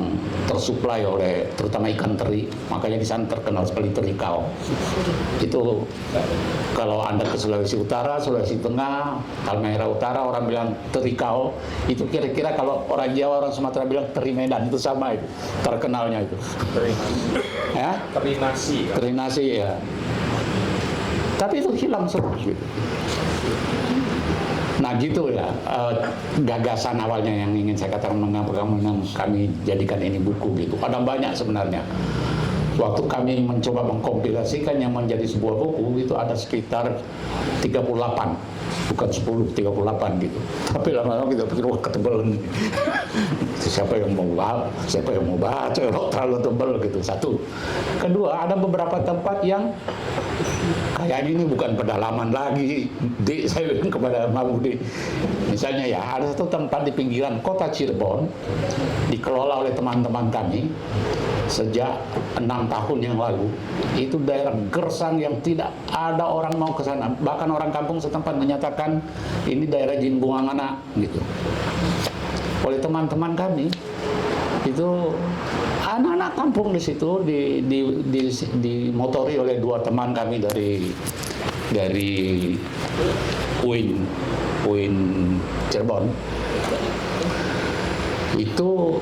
tersuplai oleh terutama ikan teri, makanya di sana terkenal sekali teri Kao. Itu kalau Anda ke Sulawesi Utara, Sulawesi Tengah, Halmahera Utara, orang bilang teri Kao, itu kira-kira kalau orang Jawa, orang Sumatera bilang teri Medan, itu sama itu terkenalnya itu. Ya? Teri nasi. Teri nasi ya. Tapi itu hilang semua gitu. Nah gitu ya, gagasan awalnya yang ingin saya katakan mengapa kami jadikan ini buku gitu. Ada banyak sebenarnya. Waktu kami mencoba mengkompilasikan yang menjadi sebuah buku itu ada sekitar 38, bukan 10, 38 gitu. Tapi lama-lama kita pikir wah ketebalan. Siapa yang mau baca, terlalu tebal gitu. Satu. Kedua, ada beberapa tempat yang kayaknya ini bukan pedalaman lagi. Saya bilang kepada Mahmudi, misalnya ya ada satu tempat di pinggiran kota Cirebon dikelola oleh teman-teman kami sejak 6 tahun yang lalu. Itu daerah gersang yang tidak ada orang mau ke sana. Bahkan orang kampung setempat menyatakan ini daerah jin buang anak gitu. Oleh teman-teman kami itu anak-anak kampung di situ dimotori oleh 2 teman kami dari UIN Cirebon. Itu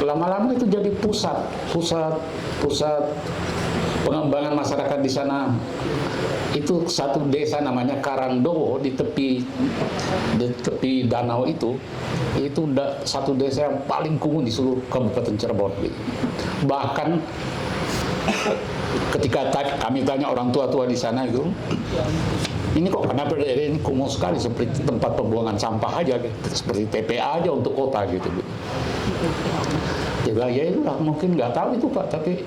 lama-lama itu jadi pusat pengembangan masyarakat di sana. Itu satu desa namanya Karangdowo di tepi danau itu satu desa yang paling kumuh di seluruh Kabupaten Cirebon gitu. Bahkan ketika kami tanya orang tua-tua di sana itu, ini kok kenapa daerah ini kumuh sekali, seperti tempat pembuangan sampah aja gitu. Seperti TPA aja untuk kota gitu. Ya itulah, mungkin nggak tahu itu Pak, tapi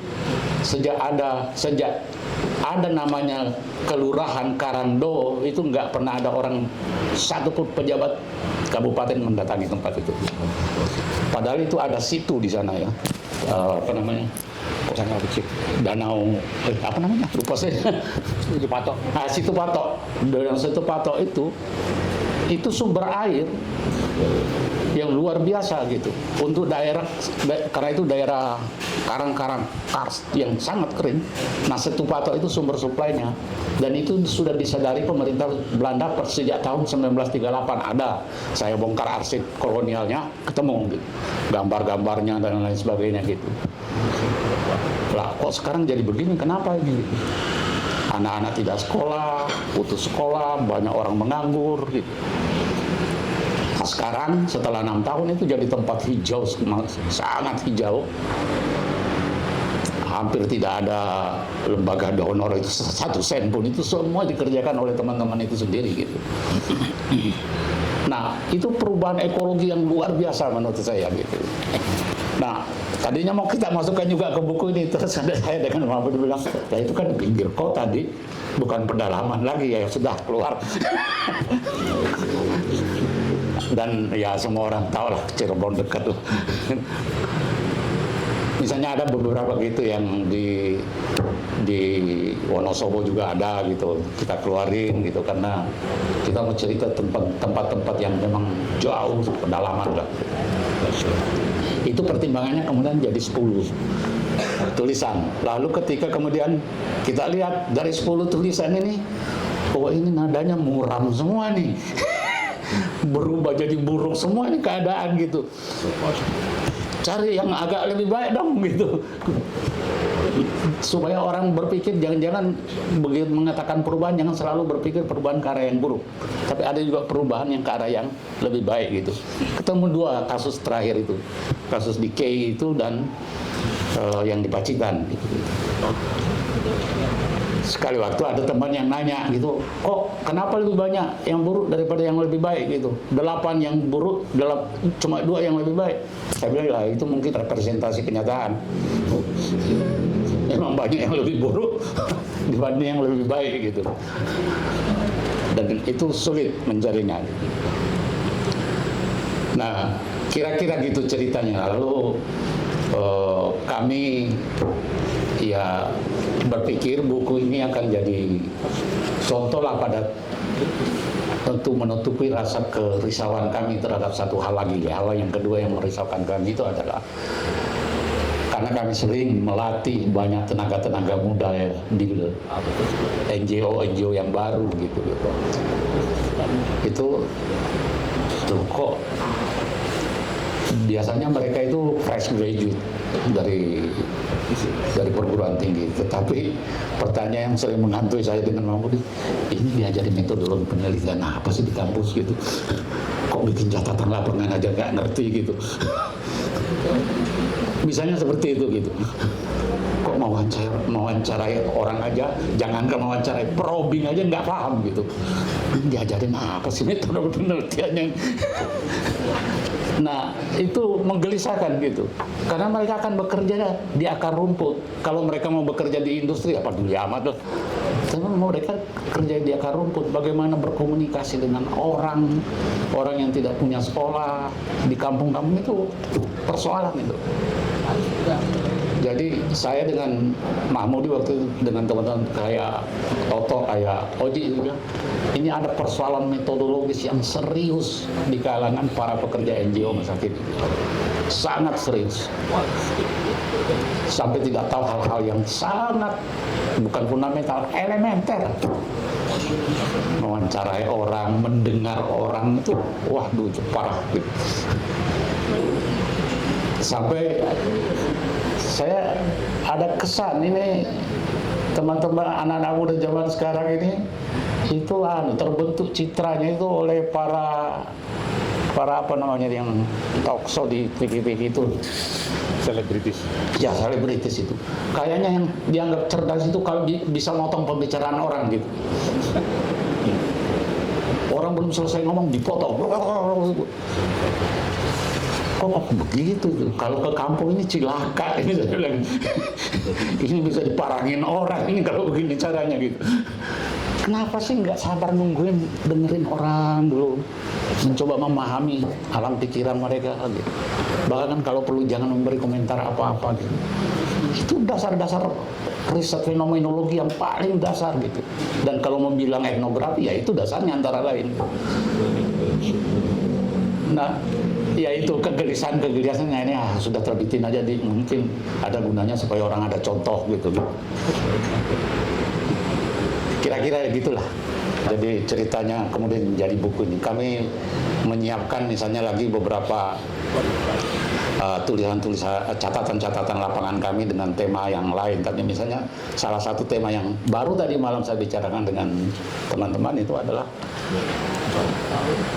sejak ada namanya Kelurahan Karangdowo itu nggak pernah ada orang satupun pejabat kabupaten mendatangi tempat itu. Padahal itu ada situ di sana ya, apa namanya? Danau apa namanya? Lupa saya. Situ Patok. Situ Patok. Dari situ Patok itu sumber air yang yang luar biasa gitu untuk daerah karena itu daerah karang-karang karst yang sangat kering. Nah, Setupato itu sumber suplainya, dan itu sudah disadari pemerintah Belanda sejak tahun 1938. Ada, saya bongkar arsip kolonialnya, ketemu gitu, gambar-gambarnya dan lain sebagainya gitu. Lah kok sekarang jadi begini, kenapa ini? Anak-anak tidak sekolah, putus sekolah, banyak orang menganggur gitu. Nah, sekarang setelah 6 tahun itu jadi tempat hijau, sangat hijau. Hampir tidak ada lembaga donor itu 1 sen pun, itu semua dikerjakan oleh teman-teman itu sendiri gitu. Nah, itu perubahan ekologi yang luar biasa menurut saya gitu. Nah, tadinya mau kita masukkan juga ke buku ini, terus ada saya dengan Mahmud bilang, ya itu kan pinggir kota, bukan pedalaman lagi, ya sudah keluar. Dan ya semua orang tahu lah Cirebon dekat tuh. Misalnya ada beberapa gitu yang di Wonosobo juga ada gitu, kita keluarin gitu karena kita mau cerita tempat-tempat yang memang jauh pedalaman lah. Itu pertimbangannya kemudian jadi 10 tulisan. Lalu ketika kemudian kita lihat dari 10 tulisan ini, oh ini nadanya muram semua nih. Berubah jadi buruk semua ini keadaan gitu. Cari yang agak lebih baik dong gitu, supaya orang berpikir jangan-jangan begitu mengatakan perubahan, jangan selalu berpikir perubahan ke arah yang buruk, tapi ada juga perubahan yang ke arah yang lebih baik gitu. Ketemu 2 kasus terakhir itu, kasus di Kei itu dan yang di Pacitan gitu. Sekali waktu ada teman yang nanya gitu, kok kenapa lebih banyak yang buruk daripada yang lebih baik gitu? 8 yang buruk, cuma 2 yang lebih baik. Saya bilang lah itu mungkin representasi kenyataan. Memang banyak yang lebih buruk dibanding yang lebih baik gitu. Dan itu sulit mencarinya. Nah, kira-kira gitu ceritanya. Lalu kami ya berpikir buku ini akan jadi contoh lah pada tentu menutupi rasa kerisauan kami terhadap satu hal lagi. Hal yang kedua yang merisaukan kami itu adalah karena kami sering melatih banyak tenaga-tenaga muda ya, di NGO yang baru gitu. Itu tuh kok biasanya mereka itu fresh graduate dari perguruan tinggi, tetapi pertanyaan yang sering menghantui saya dengan Mahmud, ini diajari metodologi penelitian apa sih di kampus gitu, kok bikin catatan lapangan aja nggak ngerti gitu. Misalnya seperti itu gitu, kok mewawancarai orang aja, jangankan mewawancarai, probing aja nggak paham gitu, diajarin apa sih metode penelitiannya. Nah, itu menggelisahkan gitu. Karena mereka akan bekerja di akar rumput. Kalau mereka mau bekerja di industri, apa dulu amat loh. Tapi mau mereka kerja di akar rumput. Bagaimana berkomunikasi dengan orang yang tidak punya sekolah di kampung-kampung itu persoalan itu. Jadi saya dengan Mahmudi waktu itu dengan teman-teman kayak Toto, kayak Oji juga, ini ada persoalan metodologis yang serius di kalangan para pekerja NGO masa kini, sangat serius, sampai tidak tahu hal-hal yang sangat bukan fundamental, elementer. Mewawancarai orang, mendengar orang itu, waduh parah gitu. Sampai saya ada kesan ini teman-teman anak-anak muda zaman sekarang ini itu terbentuk citranya itu oleh para apa namanya yang talk show di TV itu, selebritis. Ya, selebritis itu kayaknya yang dianggap cerdas itu kalau bisa motong pembicaraan orang gitu. Orang belum selesai ngomong dipotong. Kok begitu tuh? Kalau ke kampung ini cilaka ini, saya bilang. Ini bisa diparangin orang ini kalau begini caranya gitu. Kenapa sih nggak sabar nungguin dengerin orang dulu, mencoba memahami alam pikiran mereka gitu. Bahkan kalau perlu jangan memberi komentar apa-apa gitu. Itu dasar-dasar riset fenomenologi yang paling dasar gitu. Dan kalau mau bilang etnografi ya itu dasarnya antara lain. Nah, Ya itu kegelisahan ini sudah terbitin aja, mungkin ada gunanya supaya orang ada contoh gitu. Kira-kira gitulah. Jadi ceritanya kemudian jadi buku ini. Kami menyiapkan misalnya lagi beberapa tulisan-tulisan, catatan-catatan lapangan kami dengan tema yang lain. Tapi misalnya salah satu tema yang baru tadi malam saya bicarakan dengan teman-teman itu adalah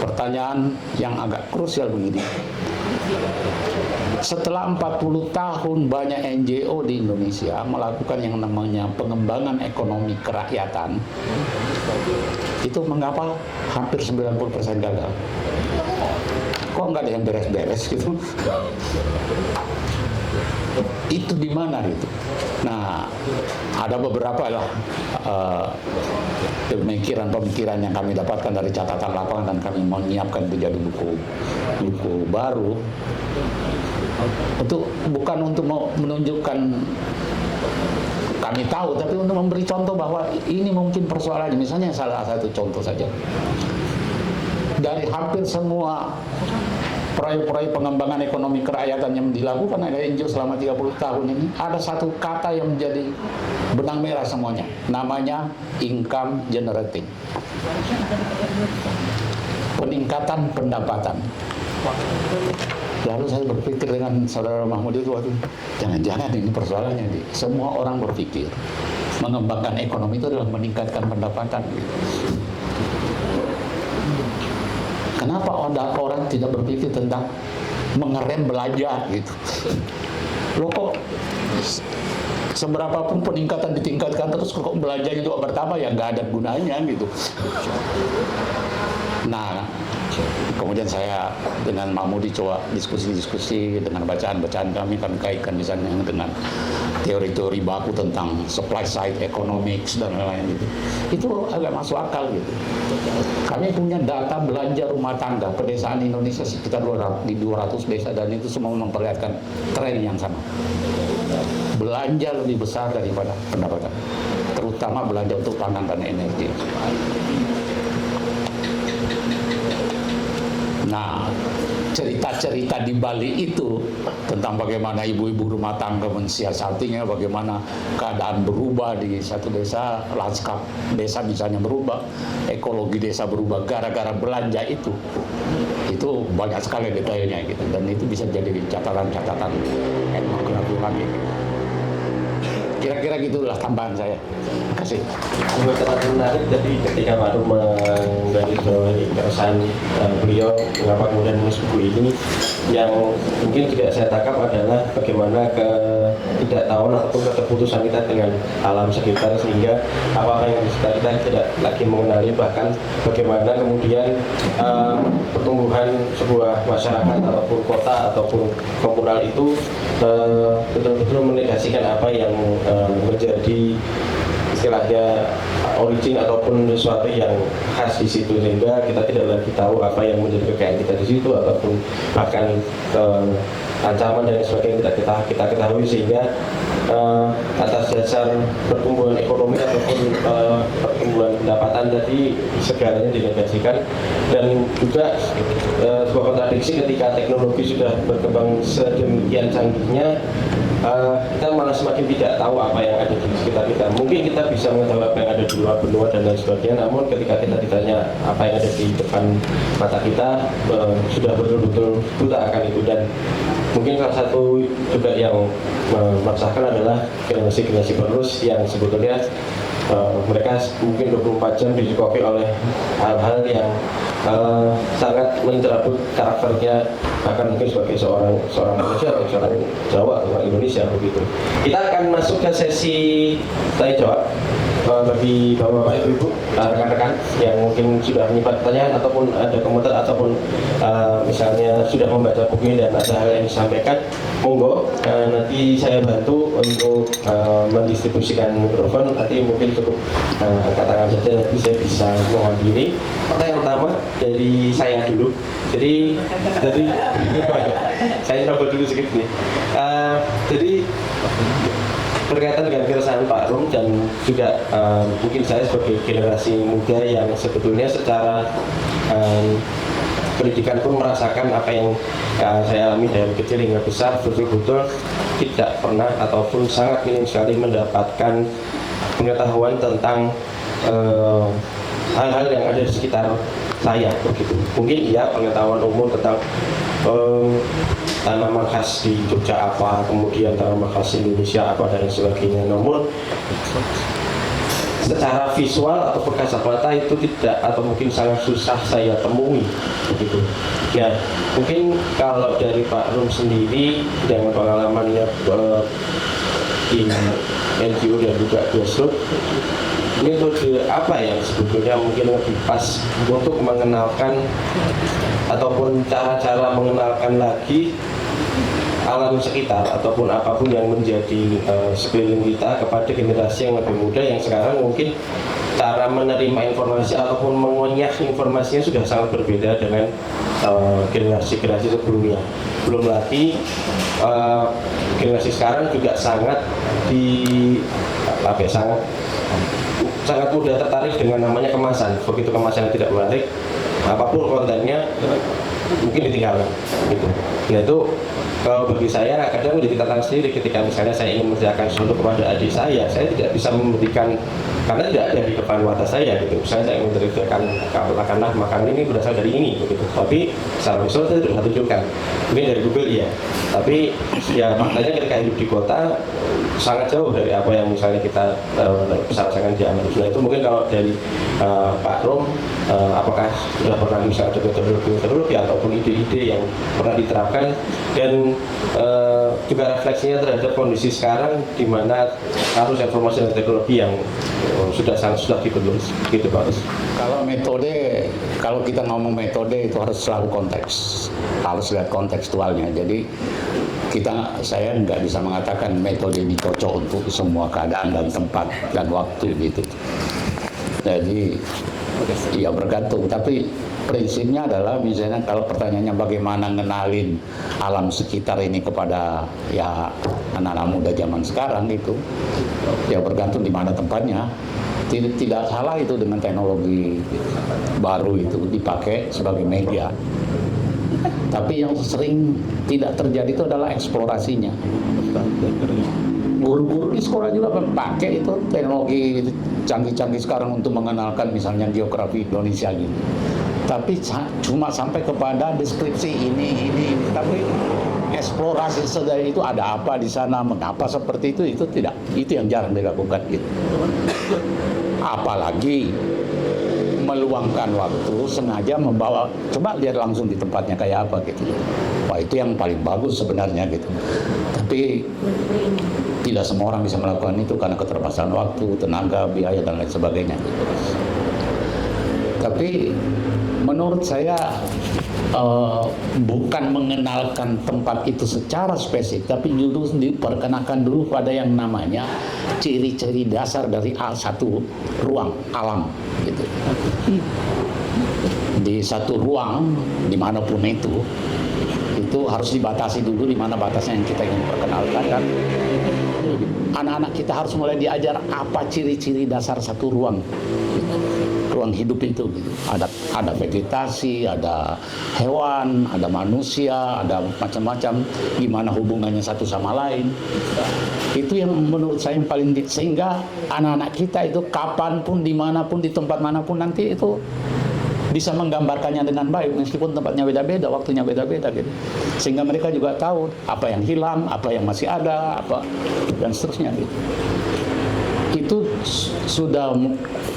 pertanyaan yang agak krusial begini. Setelah 40 tahun banyak NGO di Indonesia melakukan yang namanya pengembangan ekonomi kerakyatan, itu mengapa hampir 90% gagal? Kok nggak ada yang beres-beres gitu? Itu di mana gitu? Nah, ada beberapa lah pemikiran-pemikiran yang kami dapatkan dari catatan lapangan dan kami menyiapkan menjadi buku baru. Bukan untuk menunjukkan kami tahu, tapi untuk memberi contoh bahwa ini mungkin persoalannya. Misalnya salah satu contoh saja. Dari hampir semua proyek-proyek pengembangan ekonomi kerakyatan yang dilakukan oleh NGO selama 30 tahun ini, ada satu kata yang menjadi benang merah semuanya. Namanya income generating. Peningkatan pendapatan. Lalu saya berpikir dengan saudara Mahmud itu, waduh, jangan-jangan ini persoalannya. Semua orang berpikir mengembangkan ekonomi itu adalah meningkatkan pendapatan. Kenapa orang tidak berpikir tentang mengerem belanja gitu? Loh kok seberapapun peningkatan ditingkatkan terus kok belanjanya juga bertambah, ya nggak ada gunanya gitu. Nah, kemudian saya dengan Mahmudi coba diskusi dengan bacaan-bacaan kami kaitkan misalnya dengan teori-teori baku tentang supply side economics dan lain-lain gitu. Itu agak masuk akal gitu. Kami punya data belanja rumah tangga pedesaan Indonesia sekitar 200 desa dan itu semua memperlihatkan tren yang sama. Belanja lebih besar daripada pendapatan, terutama belanja untuk pangan dan energi. Nah, cerita-cerita di balik itu tentang bagaimana ibu-ibu rumah tangga mensiasatinya, bagaimana keadaan berubah di satu desa, lanskap desa misalnya berubah, ekologi desa berubah gara-gara belanja itu banyak sekali detailnya gitu, dan itu bisa jadi catatan-catatan etnografi lagi. Kira-kira gitulah tambahan saya. Terima kasih. Juga catatan menarik tadi ketika Pak Rum menggarisbawahi keresahan beliau mengapa kemudian menulis buku ini, yang mungkin juga saya tangkap adalah bagaimana ketidaktahuan ataupun keterputusan kita dengan alam sekitar, sehingga apa-apa yang kita tidak lagi mengenali, bahkan bagaimana kemudian pertumbuhan sebuah masyarakat ataupun kota ataupun komunal itu betul-betul menegasikan apa yang menjadi istilahnya origin ataupun sesuatu yang khas di situ, sehingga kita tidak lagi tahu apa yang menjadi kekayaan kita di situ ataupun bahkan ancaman dan sebagainya kita ketahui, sehingga atas dasar pertumbuhan ekonomi ataupun pertumbuhan pendapatan tadi segalanya dinegasikan. Dan juga sebuah kontradiksi ketika teknologi sudah berkembang sedemikian canggihnya, kita malah semakin tidak tahu apa yang ada di sekitar kita. Mungkin kita bisa mengetahui apa yang ada di luar benua dan lain sebagainya, namun ketika kita ditanya apa yang ada di depan mata kita, sudah betul-betul buta akan itu. Dan mungkin salah satu juga yang memaksakan adalah generasi penerus yang sebetulnya mereka mungkin 24 jam disukapi oleh hal-hal yang sangat mencerabut karakternya, bahkan mungkin sebagai seorang manusia atau seorang Jawa atau orang Indonesia begitu. Kita akan masuk ke sesi tanya jawab bagi bapak-bapak, ibu-ibu, rekan-rekan yang mungkin sudah menyimpan pertanyaan ataupun ada komentar ataupun misalnya sudah membaca buku ini dan ada hal yang disampaikan, monggo nanti saya bantu untuk mendistribusikan mikrofon. Nanti mungkin cukup angkat tangan saja, nanti saya bisa mengambil. Pertanyaan pertama dari saya dulu. Jadi saya coba dulu sedikit nih. Jadi berkaitan dengan keresahan Pak Rum dan juga mungkin saya sebagai generasi muda yang sebetulnya secara pendidikan pun merasakan apa yang saya alami dari kecil hingga besar, betul-betul tidak pernah ataupun sangat minim sekali mendapatkan pengetahuan tentang hal-hal yang ada di sekitar saya begitu. Mungkin iya pengetahuan umum tentang tanaman khas di Jogja apa, kemudian tanaman khas Indonesia apa dan sebagainya. Namun secara visual atau kasat mata itu tidak atau mungkin sangat susah saya temui begitu. Ya mungkin kalau dari Pak Rum sendiri dengan pengalamannya di NGO dan juga grassroots, metode apa yang sebetulnya mungkin lebih pas untuk mengenalkan ataupun cara-cara mengenalkan lagi alam sekitar ataupun apapun yang menjadi sekeliling kita kepada generasi yang lebih muda yang sekarang mungkin cara menerima informasi ataupun mengunyah informasinya sudah sangat berbeda dengan generasi-generasi sebelumnya. Belum lagi generasi sekarang juga sangat sangat mudah tertarik dengan namanya kemasan. Begitu kemasannya tidak menarik, apapun kontennya mungkin ditinggalkan gitu. Nah itu kalau bagi saya kadang menjadi tantangan sendiri ketika misalnya saya ingin mengerjakan sesuatu kepada adik saya tidak bisa memberikan karena tidak ada di depan mata saya gitu. Misalnya saya ingin menceritakan katakanlah makanan ini berasal dari ini begitu. Tapi secara visual saya tidak bisa tunjukkan. Mungkin dari Google iya. Tapi ya faktanya ketika hidup di kota sangat jauh dari apa yang misalnya kita bisa rasakan di Amerika. Itu mungkin kalau dari Pak Rum, apakah sudah pernah misalnya ada metodologi ataupun ide-ide yang pernah diterapkan dan juga refleksinya terhadap kondisi sekarang di mana arus informasi dan teknologi yang sudah dibentuk gitu Pak. Kalau metode, kalau kita ngomong metode itu harus selalu konteks, harus lihat kontekstualnya. Jadi saya nggak bisa mengatakan metode ini cocok untuk semua keadaan dan tempat dan waktu gitu. Jadi ya bergantung, tapi prinsipnya adalah misalnya kalau pertanyaannya bagaimana ngenalin alam sekitar ini kepada ya anak-anak muda zaman sekarang itu ya bergantung di mana tempatnya. Tidak salah itu dengan teknologi baru itu dipakai sebagai media. Tapi yang sering tidak terjadi itu adalah eksplorasinya. Guru-guru di sekolah juga pakai itu teknologi canggih-canggih sekarang untuk mengenalkan misalnya geografi Indonesia gitu. Tapi cuma sampai kepada deskripsi ini. Tapi eksplorasi sedari itu ada apa di sana, mengapa seperti itu tidak. Itu yang jarang dilakukan gitu. Apalagi meluangkan waktu sengaja membawa, coba lihat langsung di tempatnya kayak apa gitu. Wah itu yang paling bagus sebenarnya gitu. Tapi tidak semua orang bisa melakukan itu karena keterbatasan waktu, tenaga, biaya dan lain sebagainya. Tapi menurut saya bukan mengenalkan tempat itu secara spesifik, tapi justru diperkenalkan dulu pada yang namanya ciri-ciri dasar dari satu ruang alam gitu. Di satu ruang dimanapun itu harus dibatasi dulu di mana batasnya yang kita ingin perkenalkan, dan anak-anak kita harus mulai diajar apa ciri-ciri dasar satu ruang hidup itu gitu. Ada vegetasi, ada hewan, ada manusia, ada macam-macam, gimana hubungannya satu sama lain. Itu yang menurut saya yang paling sehingga anak-anak kita itu kapanpun, dimanapun, di tempat manapun nanti itu bisa menggambarkannya dengan baik meskipun tempatnya beda-beda, waktunya beda-beda gitu. Sehingga mereka juga tahu apa yang hilang, apa yang masih ada, apa dan seterusnya gitu. Itu sudah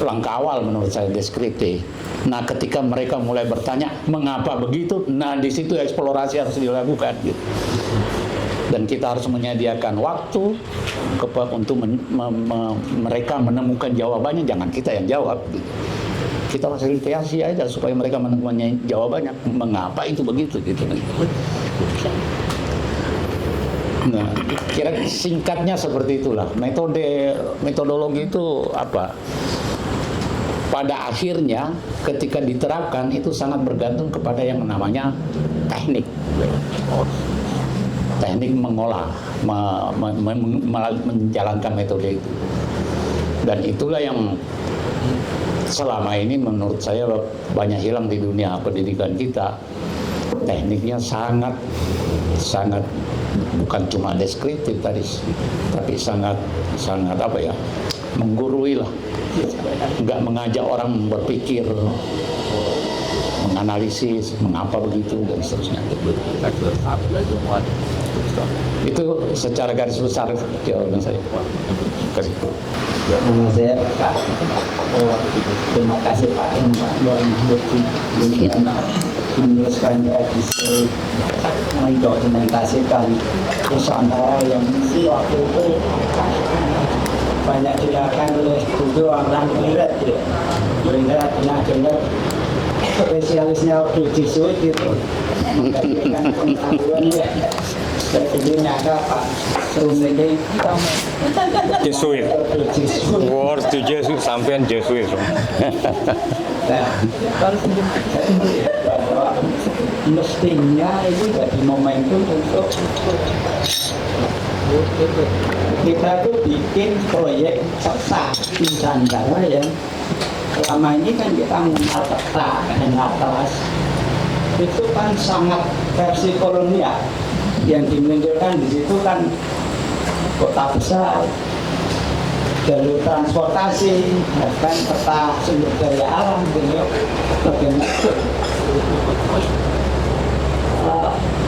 langkah awal menurut saya deskriptif. Nah, ketika mereka mulai bertanya mengapa begitu, nah di situ eksplorasi harus dilakukan gitu. Dan kita harus menyediakan waktu untuk mereka menemukan jawabannya, jangan kita yang jawab gitu. Kita fasilitasi aja supaya mereka menemukan jawabannya mengapa itu begitu gitu. Nah, kira singkatnya seperti itulah. Metodologi itu apa? Pada akhirnya ketika diterapkan itu sangat bergantung kepada yang namanya teknik. Teknik mengolah, menjalankan metode itu. Dan itulah yang selama ini menurut saya banyak hilang di dunia pendidikan kita. Tekniknya sangat bukan cuma deskriptif tadi, tapi sangat apa ya, menggurui lah, nggak mengajak orang berpikir, menganalisis mengapa begitu dan seterusnya. Itu secara garis besar jawaban saya. Nama saya Pak. Terima kasih Pak menuliskan edisi mendokumentasikan Nusantara yang waktu itu banyak dilihatkan oleh dulu orang Berat ya. Berat benar-benar spesialisnya Jesuit itu mengkaitkan pengetahuannya. Jadi nyata Pak Rum ini Jesuit. Word to Jesuit, sampean Jesuit. Nah, kan saya melihat bahwa mestinya itu jadi momentum untuk kita tuh bikin proyek peta Nusantara yang selama ini kan kita mengenal peta dan atlas itu kan sangat versi kolonial. Yang dimunculkan di situ kan kota besar, jalur transportasi, bahkan peta sumber daya alam,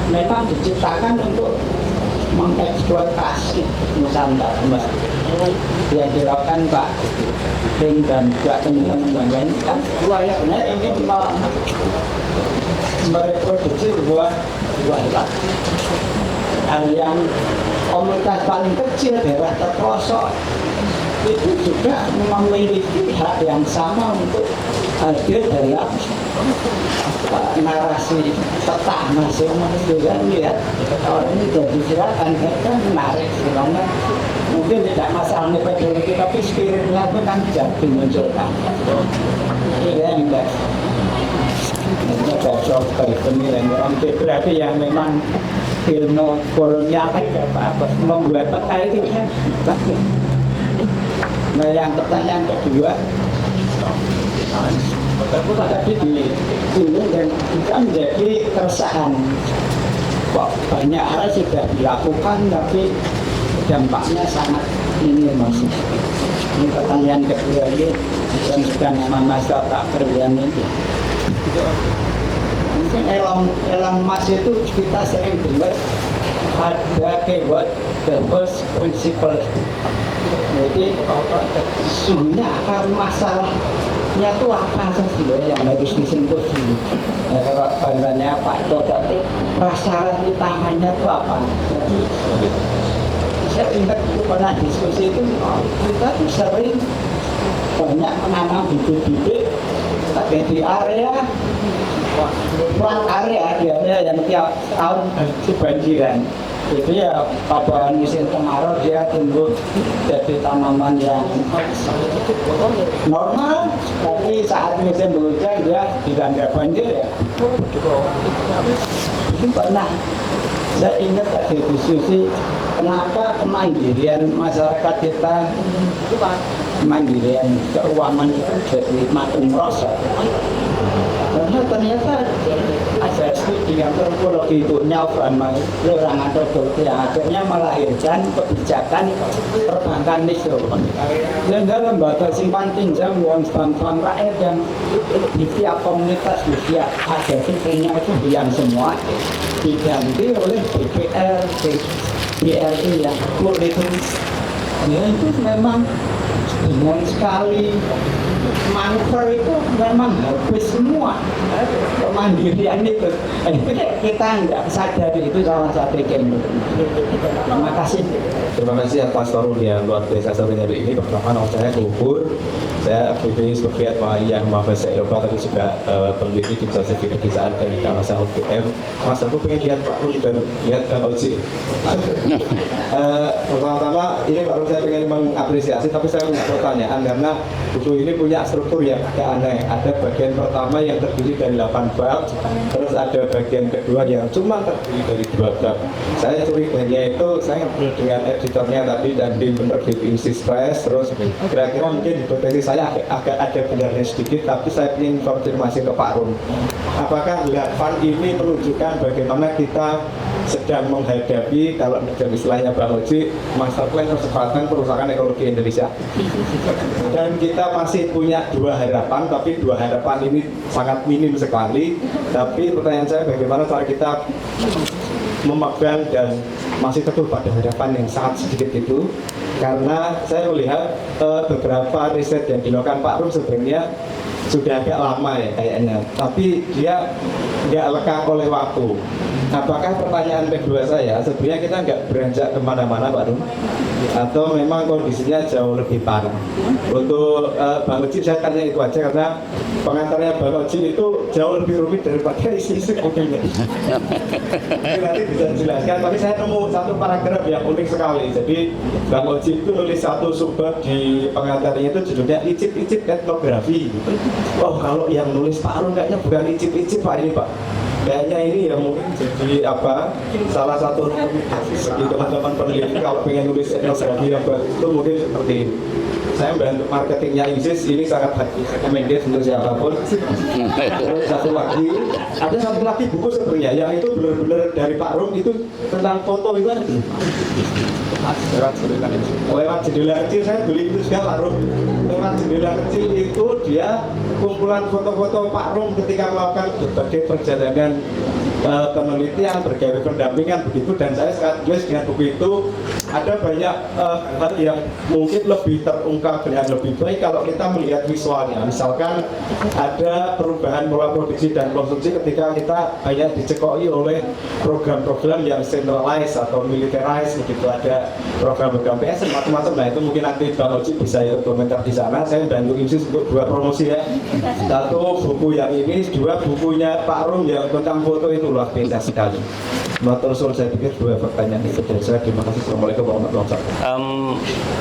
memang diciptakan untuk mengeksploitasi Nusantara. Yang dilakukan Pak Ring dan juga teman-teman lain kan layaknya ingin mereproduksi sebuah hal yang komunitas paling kecil, daerah terpelosok itu juga memiliki hak yang sama untuk hadir dalam narasi peta masing-masing. Juga lihat kalau ini jadi silakan kan menarik karena mungkin tidak masalah metodologi tapi spiritnya itu kan bisa dimunculkan. Iya enggak. Besok pemilihan orang berarti yang memang ilmu kolonial apa membuat peta itu kan. Nah yang pertanyaan kedua, tadi disinggung dan juga menjadi keresahan. Kok banyak hal sudah dilakukan tapi dampaknya sangat ini masih. Ini pertanyaan kedua ini yang sudah nama Mas tak kerjaan itu. Mungkin elang emas itu kita sering dengar ada keyword the first principle. Jadi sesungguhnya akar masalahnya itu apa sebenarnya yang harus disentuh dulu. Kalau bangunannya Pak Dodi, prasyarat utamanya itu apa? Jadi saya ingat pernah diskusi itu kita sering banyak menanam bibit-bibit tapi di area yang tiap tahun kebanjiran. Jadi ya pada musim kemarau dia tumbuh jadi tanaman yang normal, tapi saat musim hujan dia dilanda banjir ya. Itu pernah saya ingat ada diskusi kenapa kemandirian masyarakat kita, kemandirian keuangan itu jadi makin merosot. Karena ternyata ada studi antropologi itu nyawban orang antropologi yang akhirnya melahirkan kebijakan perbankan mikro. Dan dalam lembaga simpan pinjam uang bantuan rakyat yang di tiap komunitas di tiap ada fiturnya itu yang semua diganti oleh BPR, BRI yang mulai itu. Ya itu memang dengan sekali manuver itu memang habis semua kemandirian itu. Kita nggak sadari itu salah satu game. Terima kasih. Terima kasih atas forum yang luar biasa sore hari ini. Pertama nama saya Kubur. Saya aktivis pegiat yang Mabes Eropa tapi juga peneliti di Stasiun Kebiasaan dari kawasan UGM. Mas aku pengen lihat Pak Rum dan lihat Oji. Pertama-tama ini Pak Rum saya pengen mengapresiasi tapi saya punya pertanyaan karena buku ini punya struktur yang agak aneh. Ada bagian pertama yang terdiri dari 8 bab, terus ada bagian kedua yang cuma terdiri dari dua bab. Saya curiganya itu saya ngobrol dengan editornya tadi dan di menerbit Insis Press, terus kira-kira mungkin hipotesis saya agak ada benarnya sedikit, tapi saya ingin konfirmasi ke Pak Rum. Apakah fund ini menunjukkan bagaimana kita sedang menghadapi, kalau dalam istilahnya Bang Oji, master plan percepatan perusahaan ekologi Indonesia. Dan kita masih punya dua harapan, tapi dua harapan ini sangat minim sekali. Tapi pertanyaan saya, bagaimana cara kita memegang dan masih teguh pada harapan yang sangat sedikit itu? Karena saya melihat beberapa riset yang dilakukan Pak Rum sebenarnya sudah agak lama ya kayaknya, tapi dia nggak lekang oleh waktu. Apakah pertanyaan kedua saya, sebenarnya kita nggak beranjak kemana-mana Pak Rum? Atau memang kondisinya jauh lebih parah? Untuk Bang Oji saya tanya itu aja, karena pengantarnya Bang Oji itu jauh lebih rumit daripada isi-isi kopinya. Nanti bisa dijelaskan, tapi saya nemu satu paragraf yang unik sekali. Jadi Bang Oji itu nulis satu subbab di pengantarnya itu judulnya icip-icip etnografi. Oh, kalau yang nulis Pak Rum kayaknya bukan icip-icip Pak ini Pak. Kayaknya ini ya mungkin jadi apa, salah satu rekomendasi bagi teman-teman peneliti kalau pengen nulis etnografi yang bagus itu mungkin seperti ini. Saya membantu marketingnya ISIS, ini sangat recommended untuk siapapun. Terus satu lagi, ada satu lagi buku sebenarnya yang itu benar-benar dari Pak Rum, itu tentang foto itu ada. Lewat jendela kecil, saya beli itu juga Pak Rum. Lewat jendela kecil itu dia kumpulan foto-foto Pak Rum ketika melakukan berbagai perjalanan penelitian, berbagai pendampingan begitu. Dan saya sangat jelas dengan buku itu ada banyak hal yang mungkin lebih terungkap dengan lebih baik kalau kita melihat visualnya. Misalkan ada perubahan pola produksi dan konsumsi ketika kita banyak dicekoi oleh program-program yang centralized atau militarized begitu. Ada program-program PSN macam-macam. Nah itu mungkin nanti Bang Oji bisa komentar di sana. Saya bantu IMSIS untuk dua promosi ya. Satu buku yang ini, dua bukunya Pak Rum yang tentang foto itu luar biasa sekali. Matur suwun, saya pikir dua pertanyaan itu dari saya. Terima kasih. Assalamualaikum warahmatullahi wabarakatuh.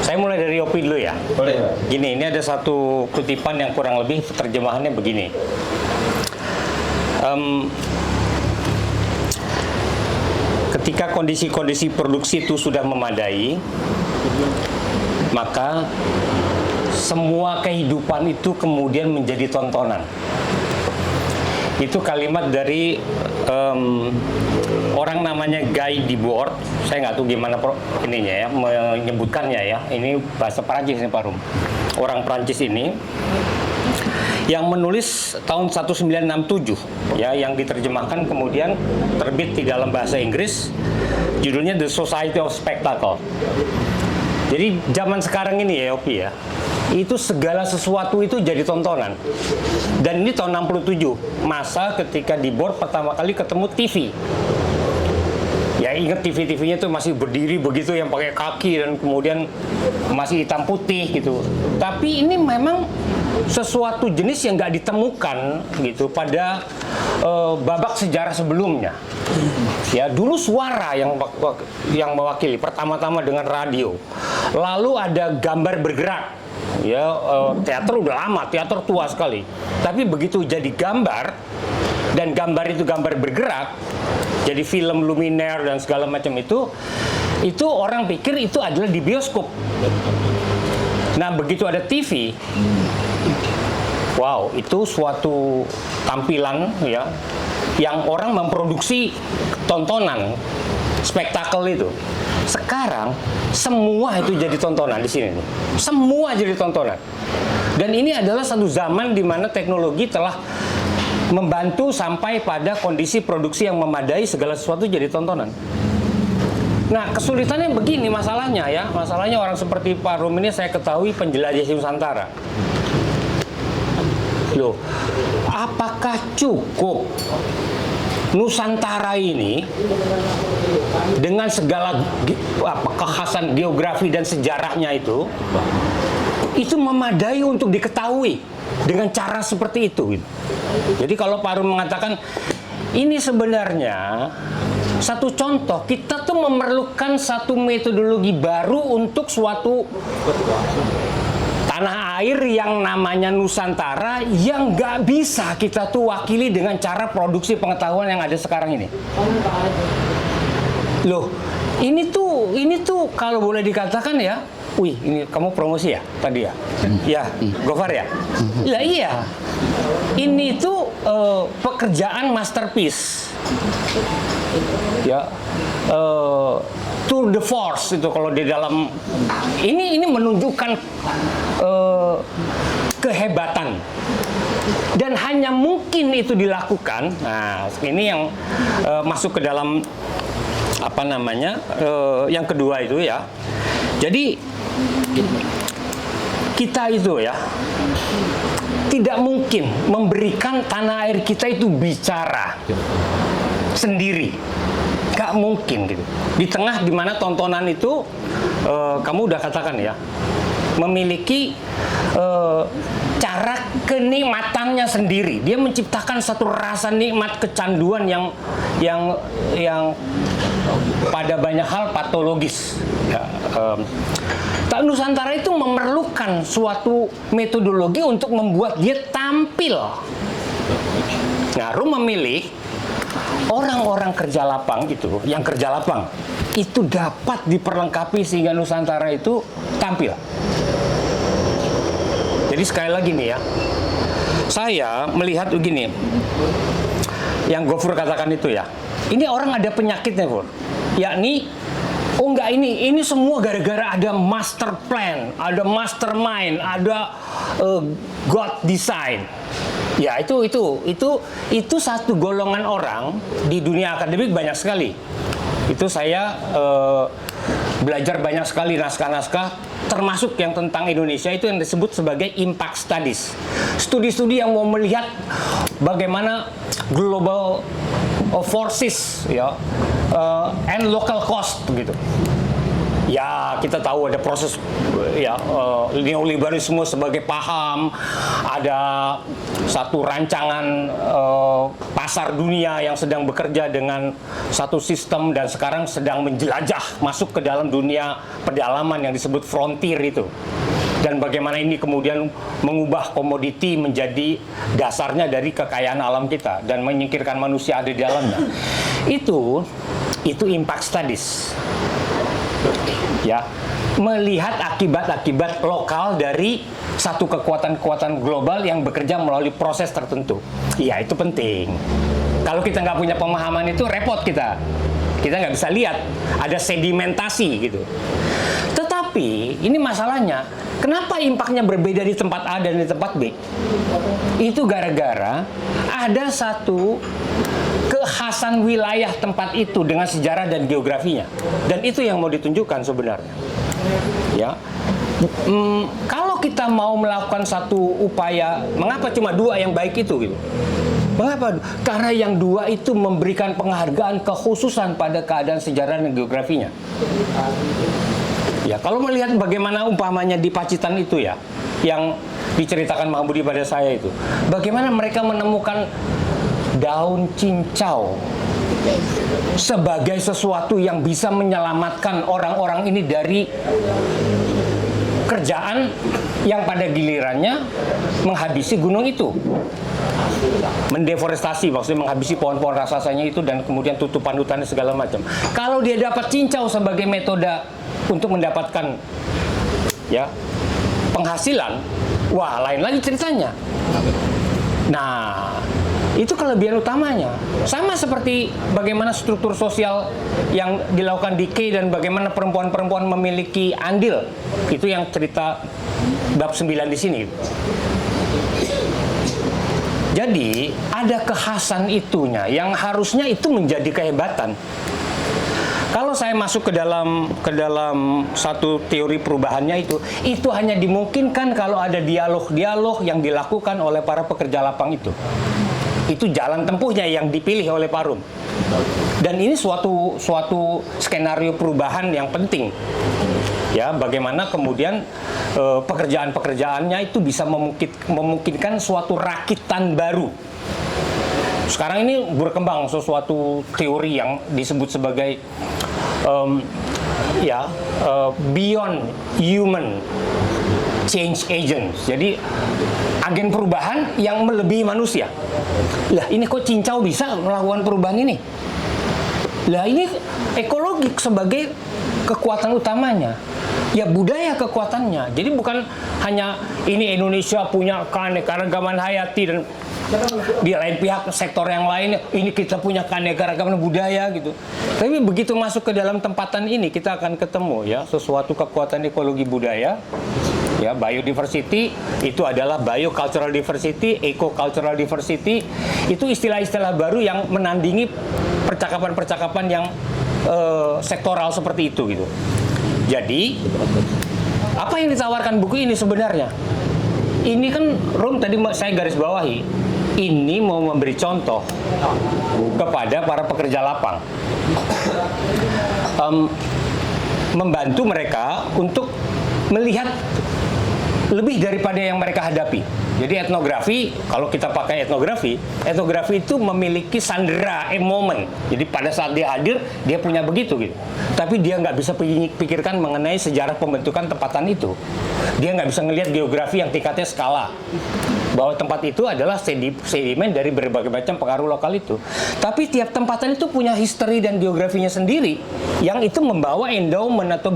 Saya mulai dari Yopi dulu ya. Boleh Pak. Gini, ini ada satu kutipan yang kurang lebih terjemahannya begini. Ketika kondisi-kondisi produksi itu sudah memadai, maka semua kehidupan itu kemudian menjadi tontonan. Itu kalimat dari orang namanya Guy Debord. Saya nggak tahu gimana ininya ya, menyebutkannya ya. Ini bahasa Perancis nih Pak Rum. Orang Perancis ini yang menulis tahun 1967 ya, yang diterjemahkan kemudian terbit di dalam bahasa Inggris, judulnya The Society of Spectacle. Jadi zaman sekarang ini ya Yopi ya, itu segala sesuatu itu jadi tontonan. Dan ini tahun 67, masa ketika Debord pertama kali ketemu TV. Ya ingat TV-TV-nya tuh masih berdiri begitu, yang pakai kaki dan kemudian masih hitam putih gitu. Tapi ini memang sesuatu jenis yang nggak ditemukan gitu pada babak sejarah sebelumnya. Ya dulu suara yang mewakili, pertama-tama dengan radio, lalu ada gambar bergerak. Ya teater udah lama, teater tua sekali. Tapi begitu jadi gambar, dan gambar itu gambar bergerak, jadi film luminaire dan segala macam itu orang pikir itu adalah di bioskop. Nah begitu ada TV, wow, itu suatu tampilan ya, yang orang memproduksi tontonan, spektakel itu. Sekarang semua itu jadi tontonan di sini, semua jadi tontonan. Dan ini adalah satu zaman di mana teknologi telah membantu sampai pada kondisi produksi yang memadai, segala sesuatu jadi tontonan. Nah, kesulitannya begini masalahnya ya. Masalahnya orang seperti Pak Rum ini saya ketahui penjelajah Nusantara. Loh, apakah cukup Nusantara ini dengan segala kekhasan geografi dan sejarahnya itu memadai untuk diketahui dengan cara seperti itu? Jadi kalau Pak Rum mengatakan ini sebenarnya satu contoh, kita tuh memerlukan satu metodologi baru untuk suatu tanah air yang namanya Nusantara, yang nggak bisa kita tuh wakili dengan cara produksi pengetahuan yang ada sekarang ini. Loh, ini tuh kalau boleh dikatakan ya, wih, ini kamu promosi ya tadi ya? Ya, Gofar ya? Lah iya, ini tuh pekerjaan masterpiece. Ya, tour de force itu kalau di dalam ini menunjukkan kehebatan. Dan hanya mungkin itu dilakukan. Nah, ini yang masuk ke dalam apa namanya? Yang kedua itu ya. Jadi kita itu ya tidak mungkin memberikan tanah air kita itu bicara sendiri. Gak mungkin gitu. Di tengah dimana tontonan itu kamu udah katakan ya, memiliki cara kenikmatannya sendiri. Dia menciptakan satu rasa nikmat kecanduan yang pada banyak hal patologis. Ya, Nusantara itu memerlukan suatu metodologi untuk membuat dia tampil. Nah, Rum memilih orang-orang kerja lapang itu, yang kerja lapang itu dapat diperlengkapi sehingga Nusantara itu tampil. Jadi sekali lagi nih ya, saya melihat begini, yang Gofur katakan itu ya, ini orang ada penyakitnya, Gofur, yakni, oh enggak, ini semua gara-gara ada master plan, ada mastermind, ada God design. Ya itu satu golongan orang di dunia akademik banyak sekali. Itu saya belajar banyak sekali naskah-naskah, termasuk yang tentang Indonesia itu yang disebut sebagai impact studies. Studi-studi yang mau melihat bagaimana global forces ya and local cost gitu. Ya, kita tahu ada proses ya neoliberalisme sebagai paham, ada satu rancangan pasar dunia yang sedang bekerja dengan satu sistem dan sekarang sedang menjelajah masuk ke dalam dunia pedalaman yang disebut frontier itu. Dan bagaimana ini kemudian mengubah komoditi menjadi dasarnya dari kekayaan alam kita dan menyingkirkan manusia ada di dalamnya. Itu impact studies. Ya, melihat akibat-akibat lokal dari satu kekuatan-kekuatan global yang bekerja melalui proses tertentu. Ya, itu penting. Kalau kita nggak punya pemahaman itu repot kita nggak bisa lihat, ada sedimentasi gitu. Tetapi ini masalahnya, kenapa impactnya berbeda di tempat A dan di tempat B? Itu gara-gara ada satu kekhasan wilayah tempat itu dengan sejarah dan geografinya, dan itu yang mau ditunjukkan sebenarnya. Ya, kalau kita mau melakukan satu upaya, mengapa cuma dua yang baik itu gitu? Mengapa? Karena yang dua itu memberikan penghargaan kekhususan pada keadaan sejarah dan geografinya. Ya, kalau melihat bagaimana umpamanya di Pacitan itu ya, yang diceritakan Mang Budi pada saya itu, bagaimana mereka menemukan daun cincau sebagai sesuatu yang bisa menyelamatkan orang-orang ini dari kerjaan yang pada gilirannya menghabisi gunung itu, mendeforestasi, maksudnya menghabisi pohon-pohon raksasanya itu dan kemudian tutupan hutannya segala macam. Kalau dia dapat cincau sebagai metode untuk mendapatkan ya penghasilan, wah lain lagi ceritanya. Nah, itu kelebihan utamanya. Sama seperti bagaimana struktur sosial yang dilakukan di K dan bagaimana perempuan-perempuan memiliki andil. Itu yang cerita bab 9 di sini. Jadi, ada kekhasan itunya yang harusnya itu menjadi kehebatan. Kalau saya masuk ke dalam satu teori perubahannya itu hanya dimungkinkan kalau ada dialog-dialog yang dilakukan oleh para pekerja lapang itu. Itu jalan tempuhnya yang dipilih oleh Pak Rum. Dan ini suatu skenario perubahan yang penting. Ya, bagaimana kemudian pekerjaan-pekerjaannya itu bisa memungkinkan suatu rakitan baru. Sekarang ini berkembang sesuatu teori yang disebut sebagai beyond human change agent. Jadi agen perubahan yang melebihi manusia. Lah, ini kok cincau bisa melakukan perubahan ini? Lah ini ekologi sebagai kekuatan utamanya. Ya budaya kekuatannya. Jadi bukan hanya ini Indonesia punya keanekaragaman hayati dan di lain pihak sektor yang lain ini kita punya keanekaragaman budaya gitu. Tapi begitu masuk ke dalam tempatan ini kita akan ketemu ya sesuatu kekuatan ekologi budaya. Ya, biodiversity itu adalah biocultural diversity, eco-cultural diversity. Itu istilah-istilah baru yang menandingi percakapan-percakapan yang sektoral seperti itu gitu. Jadi, apa yang ditawarkan buku ini sebenarnya? Ini kan Rom tadi saya garis bawahi. Ini mau memberi contoh kepada para pekerja lapang. Membantu mereka untuk melihat lebih daripada yang mereka hadapi. Jadi etnografi, kalau kita pakai etnografi itu memiliki sandera, moment. Jadi pada saat dia hadir, dia punya begitu gitu. Tapi dia nggak bisa pikirkan mengenai sejarah pembentukan tempatan itu. Dia nggak bisa ngelihat geografi yang tingkatnya skala. Bahwa tempat itu adalah sedimen dari berbagai macam pengaruh lokal itu. Tapi tiap tempatan itu punya history dan geografinya sendiri, yang itu membawa endowment atau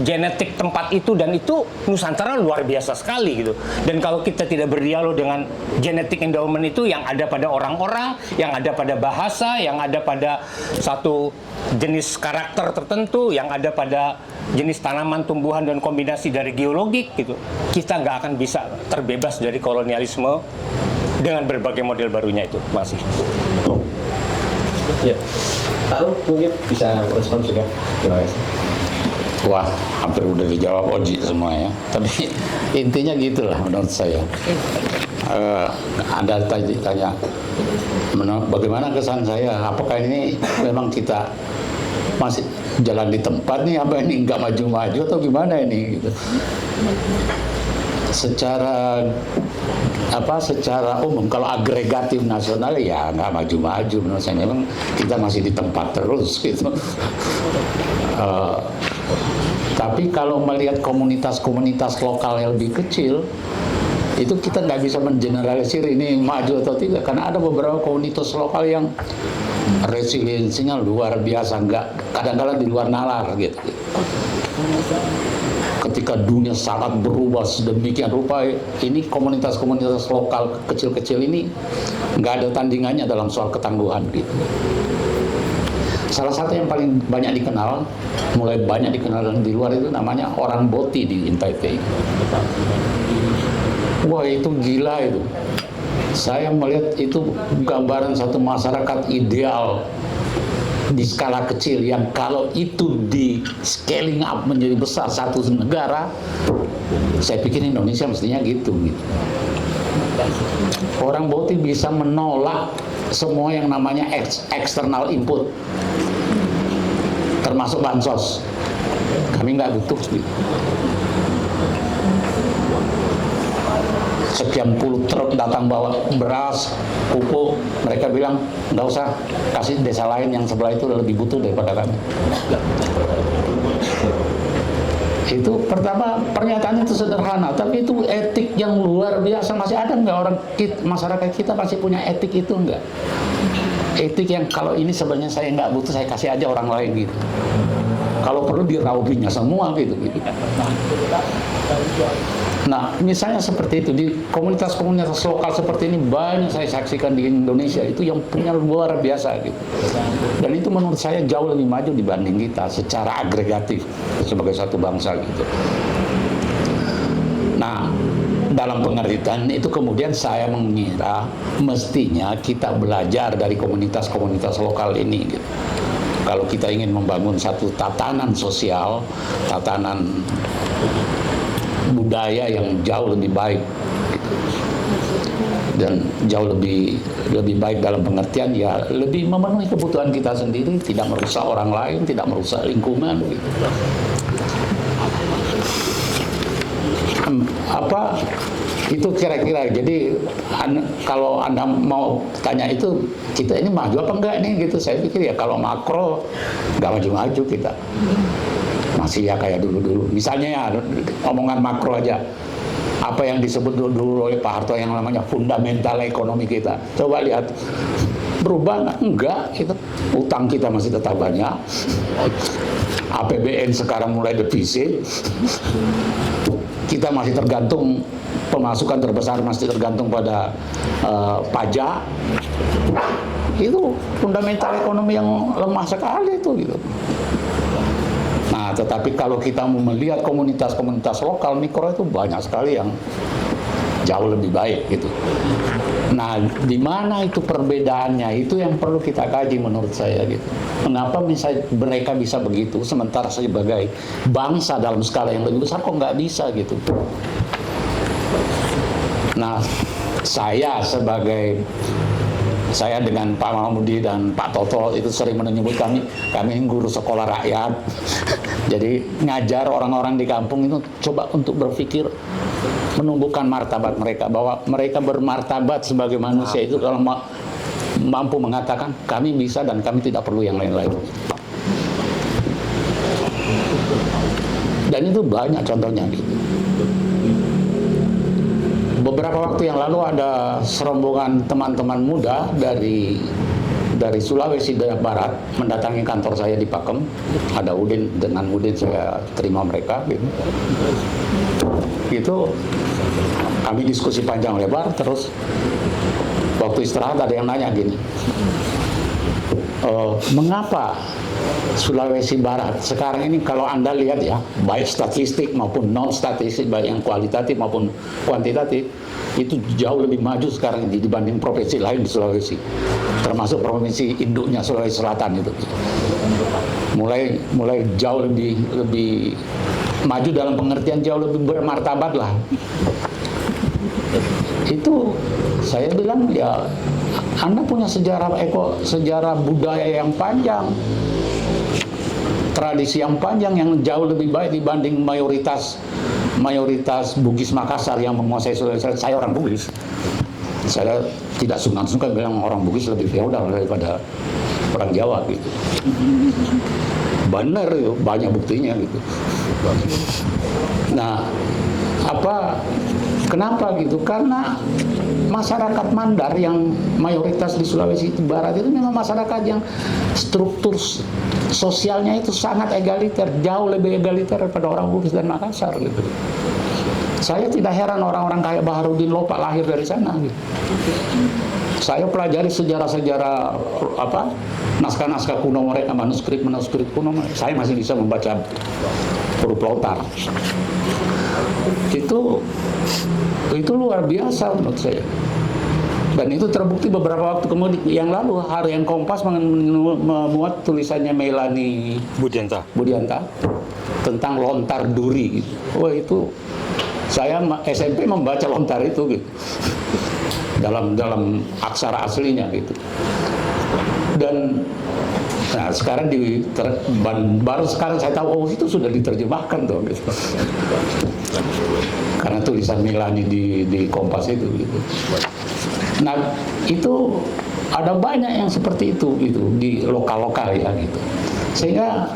genetik tempat itu, dan itu Nusantara luar biasa sekali gitu. Dan kalau kita tidak berdialog dengan genetik endowment itu yang ada pada orang-orang, yang ada pada bahasa, yang ada pada satu jenis karakter tertentu, yang ada pada jenis tanaman, tumbuhan, dan kombinasi dari geologik gitu, kita nggak akan bisa terbebas dari kolonialisme dengan berbagai model barunya itu. Masih. Ya, tahu mungkin bisa respon juga. Terima kasih. Wah, hampir udah dijawab Oji semua ya. Tapi intinya gitulah menurut saya. Anda tanya, bagaimana kesan saya? Apakah ini memang kita masih jalan di tempat nih, apa ini nggak maju-maju atau gimana ini gitu. Secara umum kalau agregatif nasional ya nggak maju-maju menurut saya, memang kita masih di tempat terus gitu. Tapi kalau melihat komunitas-komunitas lokal yang lebih kecil, itu kita nggak bisa mengeneralisir ini maju atau tidak, karena ada beberapa komunitas lokal yang resiliensinya luar biasa, kadang-kadang di luar nalar gitu. Ketika dunia sangat berubah sedemikian rupa, ini komunitas-komunitas lokal kecil-kecil ini nggak ada tandingannya dalam soal ketangguhan gitu. Salah satu yang paling banyak dikenal, mulai banyak dikenal di luar itu namanya orang Boti di Taipei. Wah, itu gila itu. Saya melihat itu gambaran satu masyarakat ideal di skala kecil yang kalau itu di scaling up menjadi besar satu negara, saya pikir Indonesia mestinya gitu. Orang Boti bisa menolak semua yang namanya eksternal input, termasuk bansos. Kami nggak butuh gitu. Sekian puluh truk datang bawa beras, pupuk, mereka bilang nggak usah, kasih desa lain yang sebelah itu lebih butuh daripada kami. Itu pertama, pernyataan itu sederhana, tapi itu etik yang luar biasa. Masih ada nggak orang masyarakat kita masih punya etik itu nggak? Etik yang kalau ini sebenarnya saya nggak butuh, saya kasih aja orang lain gitu. Kalau perlu diraubinya semua gitu. Nah, misalnya seperti itu di komunitas-komunitas lokal seperti ini banyak saya saksikan di Indonesia itu yang punya luar biasa gitu. Dan itu menurut saya jauh lebih maju dibanding kita secara agregatif sebagai satu bangsa gitu. Nah, dalam pengertian itu kemudian saya mengira mestinya kita belajar dari komunitas-komunitas lokal ini gitu. Kalau kita ingin membangun satu tatanan sosial, tatanan budaya yang jauh lebih baik dan jauh lebih baik dalam pengertian ya lebih memenuhi kebutuhan kita sendiri, tidak merusak orang lain, tidak merusak lingkungan gitu. Apa itu kira-kira. Jadi kalau Anda mau tanya itu kita ini maju apa enggak nih gitu, saya pikir ya kalau makro nggak maju-maju kita. Masih ya kayak dulu-dulu. Misalnya ya omongan makro aja. apa yang disebut dulu oleh Pak Harto yang namanya fundamental ekonomi kita. Coba lihat, berubah nggak? Enggak, gitu. Utang kita masih tetap banyak, APBN sekarang mulai defisit, kita masih tergantung, pemasukan terbesar masih tergantung pada pajak. Itu fundamental ekonomi yang lemah sekali itu, gitu. Nah, tetapi kalau kita mau melihat komunitas-komunitas lokal mikro itu banyak sekali yang jauh lebih baik, gitu. Nah, di mana itu perbedaannya? Itu yang perlu kita kaji menurut saya, gitu. Mengapa misalnya mereka bisa begitu, sementara sebagai bangsa dalam skala yang lebih besar kok nggak bisa, gitu. Nah, saya dengan Pak Mahmudi dan Pak Toto itu sering menyebut kami guru sekolah rakyat. Jadi ngajar orang-orang di kampung itu coba untuk berpikir menumbuhkan martabat mereka, bahwa mereka bermartabat sebagai manusia itu kalau mampu mengatakan kami bisa dan kami tidak perlu yang lain-lain. Dan itu banyak contohnya, gitu. Beberapa waktu yang lalu ada serombongan teman-teman muda dari Sulawesi Barat mendatangi kantor saya di Pakem. Ada Udin, dengan Udin saya terima mereka, gitu. Itu kami diskusi panjang lebar, terus waktu istirahat ada yang nanya gini, mengapa Sulawesi Barat sekarang ini, kalau Anda lihat ya, baik statistik maupun non statistik, baik yang kualitatif maupun kuantitatif, itu jauh lebih maju sekarang dibanding provinsi lain di Sulawesi, termasuk provinsi induknya Sulawesi Selatan itu. Mulai jauh lebih maju dalam pengertian jauh lebih bermartabat lah. Itu saya bilang ya, Anda punya sejarah budaya yang panjang, tradisi yang panjang yang jauh lebih baik dibanding mayoritas Bugis Makassar yang menguasai Sulawesi. Saya orang Bugis. Saya tidak sungkan-sungkan bilang orang Bugis lebih feodal daripada orang Jawa, gitu. Benar, banyak buktinya, gitu. Nah, kenapa gitu? Karena masyarakat Mandar yang mayoritas di Sulawesi Barat itu memang masyarakat yang struktur sosialnya itu sangat egaliter, jauh lebih egaliter daripada orang Bugis dan Makassar, gitu. Saya tidak heran orang-orang kayak Baharudin Lopa lahir dari sana, gitu. Saya pelajari sejarah-sejarah naskah-naskah kuno mereka, manuskrip kuno mereka. Saya masih bisa membaca huruf Lautar. Itu luar biasa menurut saya. Dan itu terbukti beberapa waktu kemudian yang lalu Harian Kompas memuat tulisannya Melani Budianta tentang lontar duri, gitu. Wah, itu saya SMP membaca lontar itu, gitu. Dalam aksara aslinya, gitu. Dan nah, sekarang baru sekarang saya tahu, oh itu sudah diterjemahkan tuh, gitu. Karena tulisan Melani di Kompas itu, gitu. Nah, itu ada banyak yang seperti itu, gitu, di lokal-lokal ya, gitu. Sehingga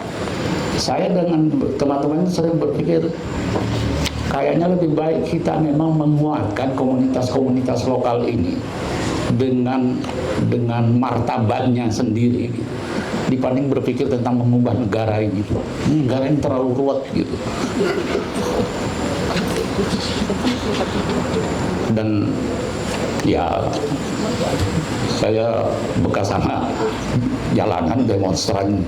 saya dengan teman-teman sering berpikir kayaknya lebih baik kita memang menguatkan komunitas-komunitas lokal ini dengan martabatnya sendiri, gitu, dibanding berpikir tentang mengubah negara ini. Negara ini terlalu ruwet, gitu. Dan ya, saya bekas anak jalanan demonstran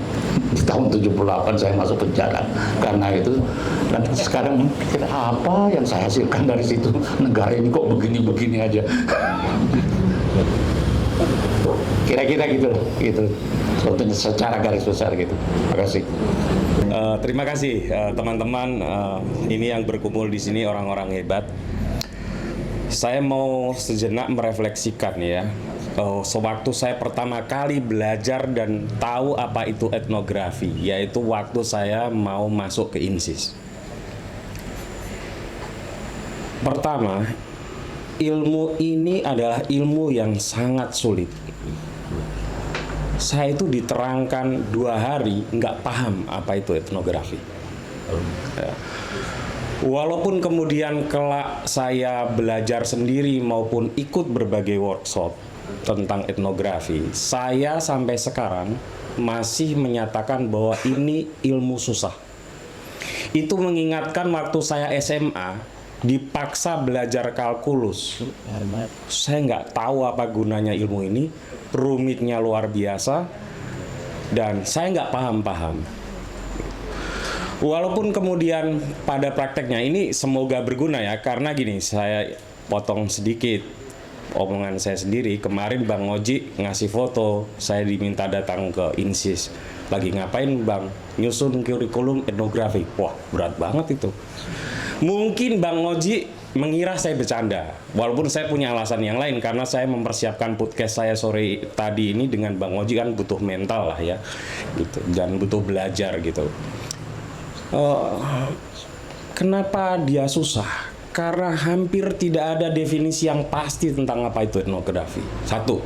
di tahun 78, saya masuk penjara karena itu. Dan sekarang kira apa yang saya hasilkan dari situ, negara ini kok begini-begini aja. Kira-kira gitu sebetulnya secara garis besar, gitu. Terima kasih. Terima kasih teman-teman, ini yang berkumpul di sini orang-orang hebat. Saya mau sejenak merefleksikan ya. Sewaktu saya pertama kali belajar dan tahu apa itu etnografi, yaitu waktu saya mau masuk ke INSIS. Pertama, ilmu ini adalah ilmu yang sangat sulit. Saya itu diterangkan 2 hari nggak paham apa itu etnografi. Ya. Walaupun kemudian kelak saya belajar sendiri maupun ikut berbagai workshop tentang etnografi, saya sampai sekarang masih menyatakan bahwa ini ilmu susah. Itu mengingatkan waktu saya SMA dipaksa belajar kalkulus. Saya nggak tahu apa gunanya ilmu ini, rumitnya luar biasa, dan saya nggak paham-paham. Walaupun kemudian pada prakteknya ini semoga berguna ya, karena gini, saya potong sedikit omongan saya sendiri. Kemarin Bang Oji ngasih foto, saya diminta datang ke INSIS. Lagi ngapain Bang? Nyusun kurikulum etnografi. Wah, berat banget itu. Mungkin Bang Oji mengira saya bercanda, walaupun saya punya alasan yang lain, karena saya mempersiapkan podcast saya sore tadi ini dengan Bang Oji kan butuh mental lah ya, gitu, dan butuh belajar gitu. Kenapa dia susah? Karena hampir tidak ada definisi yang pasti tentang apa itu etnografi. Satu.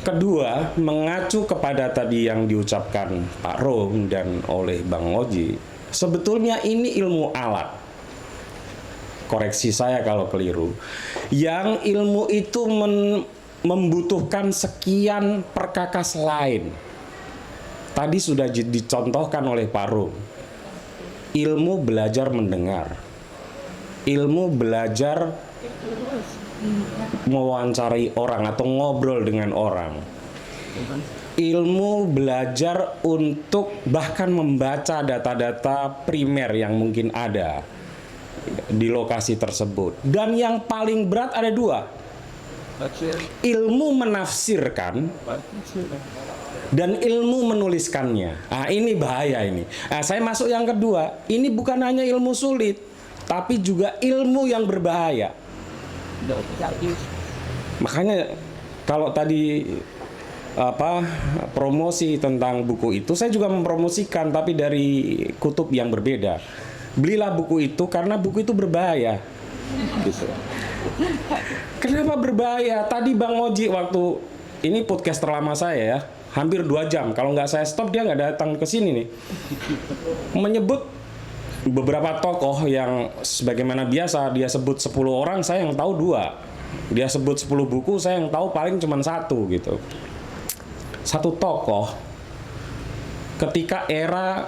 Kedua, mengacu kepada tadi yang diucapkan Pak Rom dan oleh Bang Oji, sebetulnya ini ilmu alat. Koreksi saya kalau keliru. Yang ilmu itu membutuhkan sekian perkakas lain. Tadi sudah dicontohkan oleh Pak Rom. Ilmu belajar mendengar. Ilmu belajar mewawancarai orang atau ngobrol dengan orang. Ilmu belajar untuk bahkan membaca data-data primer yang mungkin ada di lokasi tersebut. Dan yang paling berat ada dua. Ilmu menafsirkan dan ilmu menuliskannya. Nah, ini bahaya ini. Nah, saya masuk yang kedua. Ini bukan hanya ilmu sulit, tapi juga ilmu yang berbahaya. Makanya kalau tadi promosi tentang buku itu, saya juga mempromosikan, tapi dari kutub yang berbeda. Belilah buku itu karena buku itu berbahaya. Gitu. Kenapa berbahaya? Tadi Bang Oji waktu ini podcast terlama saya ya, hampir 2 jam. Kalau nggak saya stop dia nggak datang ke sini nih. Menyebut beberapa tokoh yang sebagaimana biasa dia sebut 10 orang, saya yang tahu 2. Dia sebut 10 buku, saya yang tahu paling cuma 1 gitu. Satu tokoh ketika era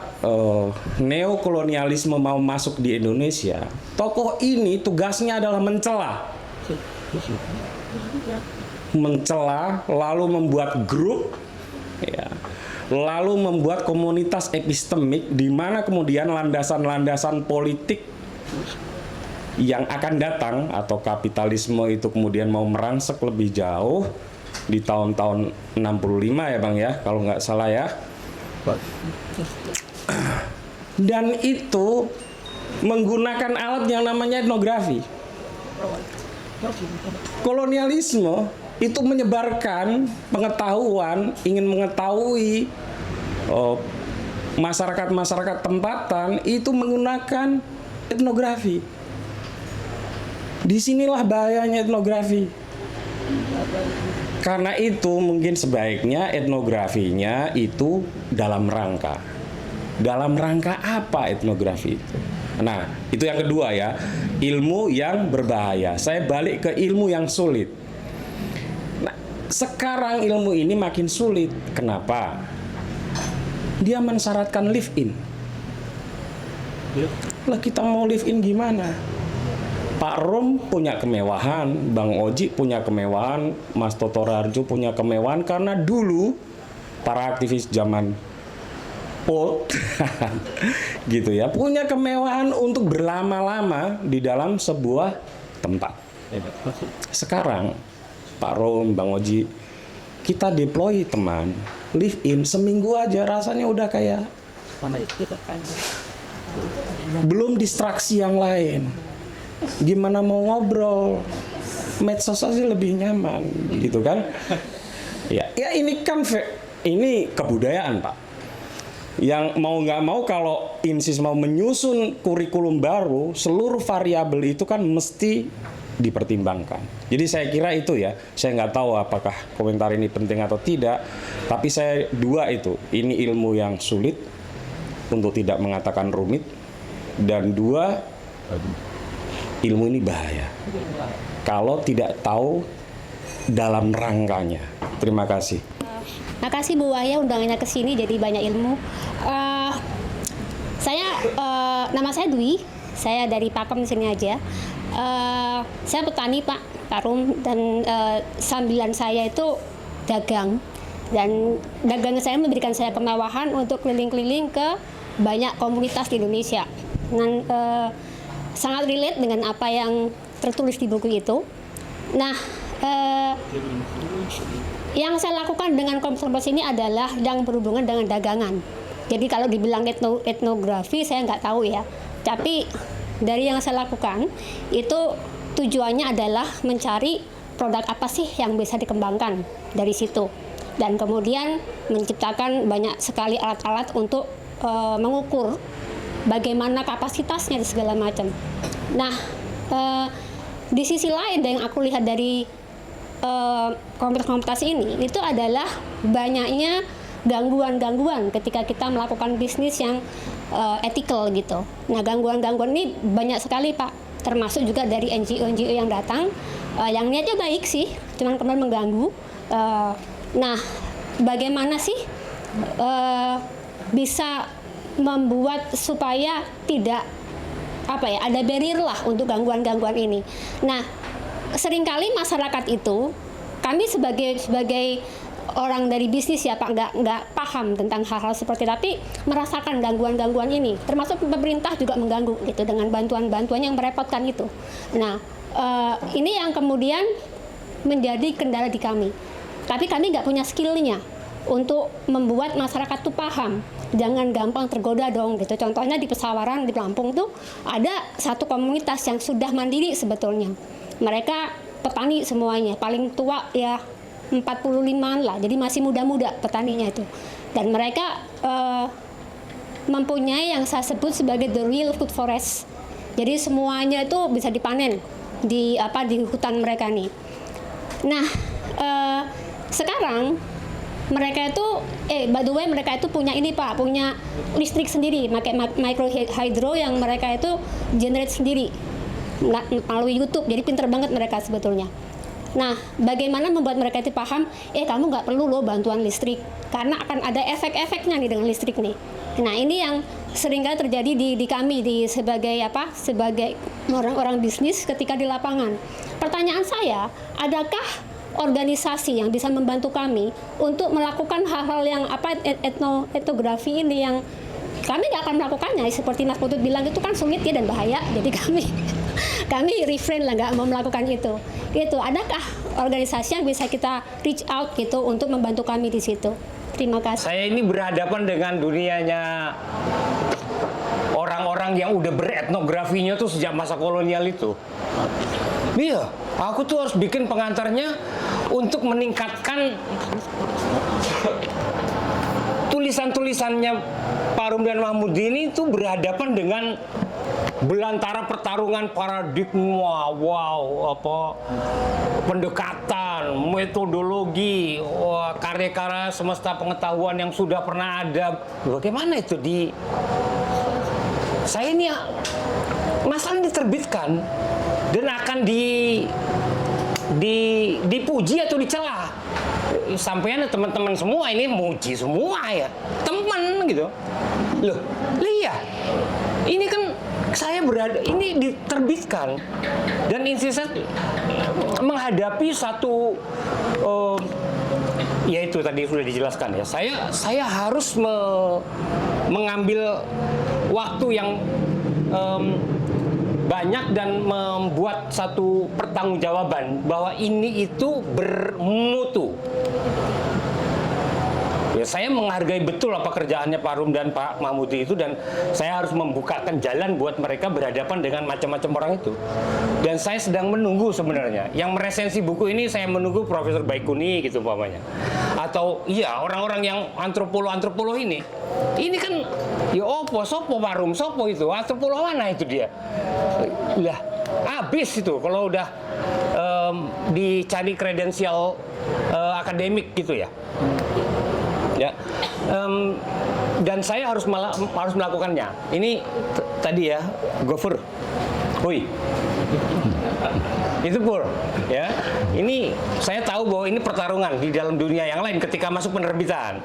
neokolonialisme mau masuk di Indonesia, tokoh ini tugasnya adalah mencela, lalu membuat grup, ya, lalu membuat komunitas epistemik di mana kemudian landasan-landasan politik yang akan datang atau kapitalisme itu kemudian mau merangsek lebih jauh di tahun-tahun 65 ya Bang ya, kalau nggak salah ya. Dan itu menggunakan alat yang namanya etnografi. Kolonialisme itu menyebarkan pengetahuan, ingin mengetahui masyarakat-masyarakat tempatan itu menggunakan etnografi. Disinilah bahayanya etnografi. Karena itu mungkin sebaiknya etnografinya itu dalam rangka. Dalam rangka apa etnografi itu? Nah, itu yang kedua ya, ilmu yang berbahaya. Saya balik ke ilmu yang sulit. Nah, sekarang ilmu ini makin sulit. Kenapa? Dia mensyaratkan live in. Lah kita mau live in gimana? Pak Rom punya kemewahan, Bang Oji punya kemewahan, Mas Toto Rarjo punya kemewahan karena dulu para aktivis zaman old gitu ya, punya kemewahan untuk berlama-lama di dalam sebuah tempat. Sekarang Pak Rom, Bang Oji, kita deploy teman, live in seminggu aja rasanya udah kayak belum distraksi yang lain. Gimana mau ngobrol, medsos aja lebih nyaman, gitu kan? Ya ini kan ini kebudayaan Pak. Yang mau nggak mau kalau INSIS mau menyusun kurikulum baru, seluruh variabel itu kan mesti dipertimbangkan. Jadi saya kira itu ya. Saya nggak tahu apakah komentar ini penting atau tidak, tapi saya dua itu. Ini ilmu yang sulit, untuk tidak mengatakan rumit. Dan dua, ilmu ini bahaya kalau tidak tahu dalam rangkanya. Terima kasih. Makasih Bu Wahya undangannya ke sini jadi banyak ilmu. Nama saya Dwi, saya dari Pakem sini aja. Saya petani Pak Rum, dan sambilan saya itu dagang, dan dagang saya memberikan saya penawahan untuk keliling-keliling ke banyak komunitas di Indonesia. Dan sangat relate dengan apa yang tertulis di buku itu. Nah, yang saya lakukan dengan komunitas ini adalah yang berhubungan dengan dagangan. Jadi kalau dibilang etnografi saya nggak tahu ya. Tapi dari yang saya lakukan itu tujuannya adalah mencari produk apa sih yang bisa dikembangkan dari situ. Dan kemudian menciptakan banyak sekali alat-alat untuk mengukur bagaimana kapasitasnya dan segala macam. Nah, di sisi lain yang aku lihat dari komunitas ini itu adalah banyaknya gangguan-gangguan ketika kita melakukan bisnis yang ethical gitu. Nah, gangguan-gangguan ini banyak sekali Pak, termasuk juga dari NGO-NGO yang datang, yang niatnya baik sih, cuman kemudian mengganggu. Nah, bagaimana sih bisa membuat supaya tidak ada barrier lah untuk gangguan-gangguan ini. Nah, seringkali masyarakat itu, kami sebagai orang dari bisnis ya Pak, nggak paham tentang hal-hal seperti, tapi merasakan gangguan-gangguan ini, termasuk pemerintah juga mengganggu gitu dengan bantuan-bantuan yang merepotkan itu. Nah, ini yang kemudian menjadi kendala di kami. Tapi kami nggak punya skillnya untuk membuat masyarakat tuh paham. Jangan gampang tergoda dong gitu. Contohnya di Pesawaran di Lampung tuh ada satu komunitas yang sudah mandiri sebetulnya. Mereka petani semuanya, paling tua ya 45-an lah, jadi masih muda-muda petaninya itu. Dan mereka mempunyai yang saya sebut sebagai the real food forest. Jadi semuanya itu bisa dipanen di hutan mereka nih. Nah, sekarang mereka itu by the way mereka itu punya ini Pak, punya listrik sendiri, pakai micro hydro yang mereka itu generate sendiri melalui YouTube. Jadi pinter banget mereka sebetulnya. Nah, bagaimana membuat mereka itu paham, kamu nggak perlu loh bantuan listrik, karena akan ada efek-efeknya nih dengan listrik nih. Nah, ini yang seringkali terjadi di kami sebagai orang-orang bisnis ketika di lapangan. Pertanyaan saya, adakah organisasi yang bisa membantu kami untuk melakukan hal-hal yang etnografi ini yang kami nggak akan melakukannya, seperti Mas Putut bilang itu kan sulit ya dan bahaya, jadi kami refrain lah, nggak mau melakukan itu. Gitu. Adakah organisasi yang bisa kita reach out gitu untuk membantu kami di situ? Terima kasih. Saya ini berhadapan dengan dunianya orang-orang yang udah beretnografinya tuh sejak masa kolonial itu. Iya, aku tuh harus bikin pengantarnya untuk meningkatkan tulisan-tulisannya Pak Rum dan Mahmudi ini tuh berhadapan dengan belantara pertarungan paradigma, pendekatan, metodologi, karya-karya semesta pengetahuan yang sudah pernah ada. Bagaimana itu saya ini masalah diterbitkan dan akan dipuji atau dicela. Sampean teman-teman semua ini muji semua ya, teman gitu. Loh, iya. Ini kan saya ini diterbitkan dan insisan menghadapi satu yaitu tadi sudah dijelaskan ya. Saya harus mengambil waktu yang banyak dan membuat satu pertanggungjawaban bahwa ini itu bermutu. Ya, saya menghargai betul apa kerjaannya Pak Rum dan Pak Mahmudi itu, dan saya harus membukakan jalan buat mereka berhadapan dengan macam-macam orang itu. Dan saya sedang menunggu sebenarnya. Yang meresensi buku ini saya menunggu Profesor Baikuni gitu umpamanya. Atau iya orang-orang yang antropolog ini. Ini kan ya sopo Pak Rum, sopo itu? Antropolog mana itu dia? Lah, habis itu kalau udah dicari kredensial akademik gitu ya. Ya, dan saya harus melakukannya. Ini tadi ya, Gofur. Woi. Itu Pur, ya. Ini saya tahu bahwa ini pertarungan di dalam dunia yang lain ketika masuk penerbitan.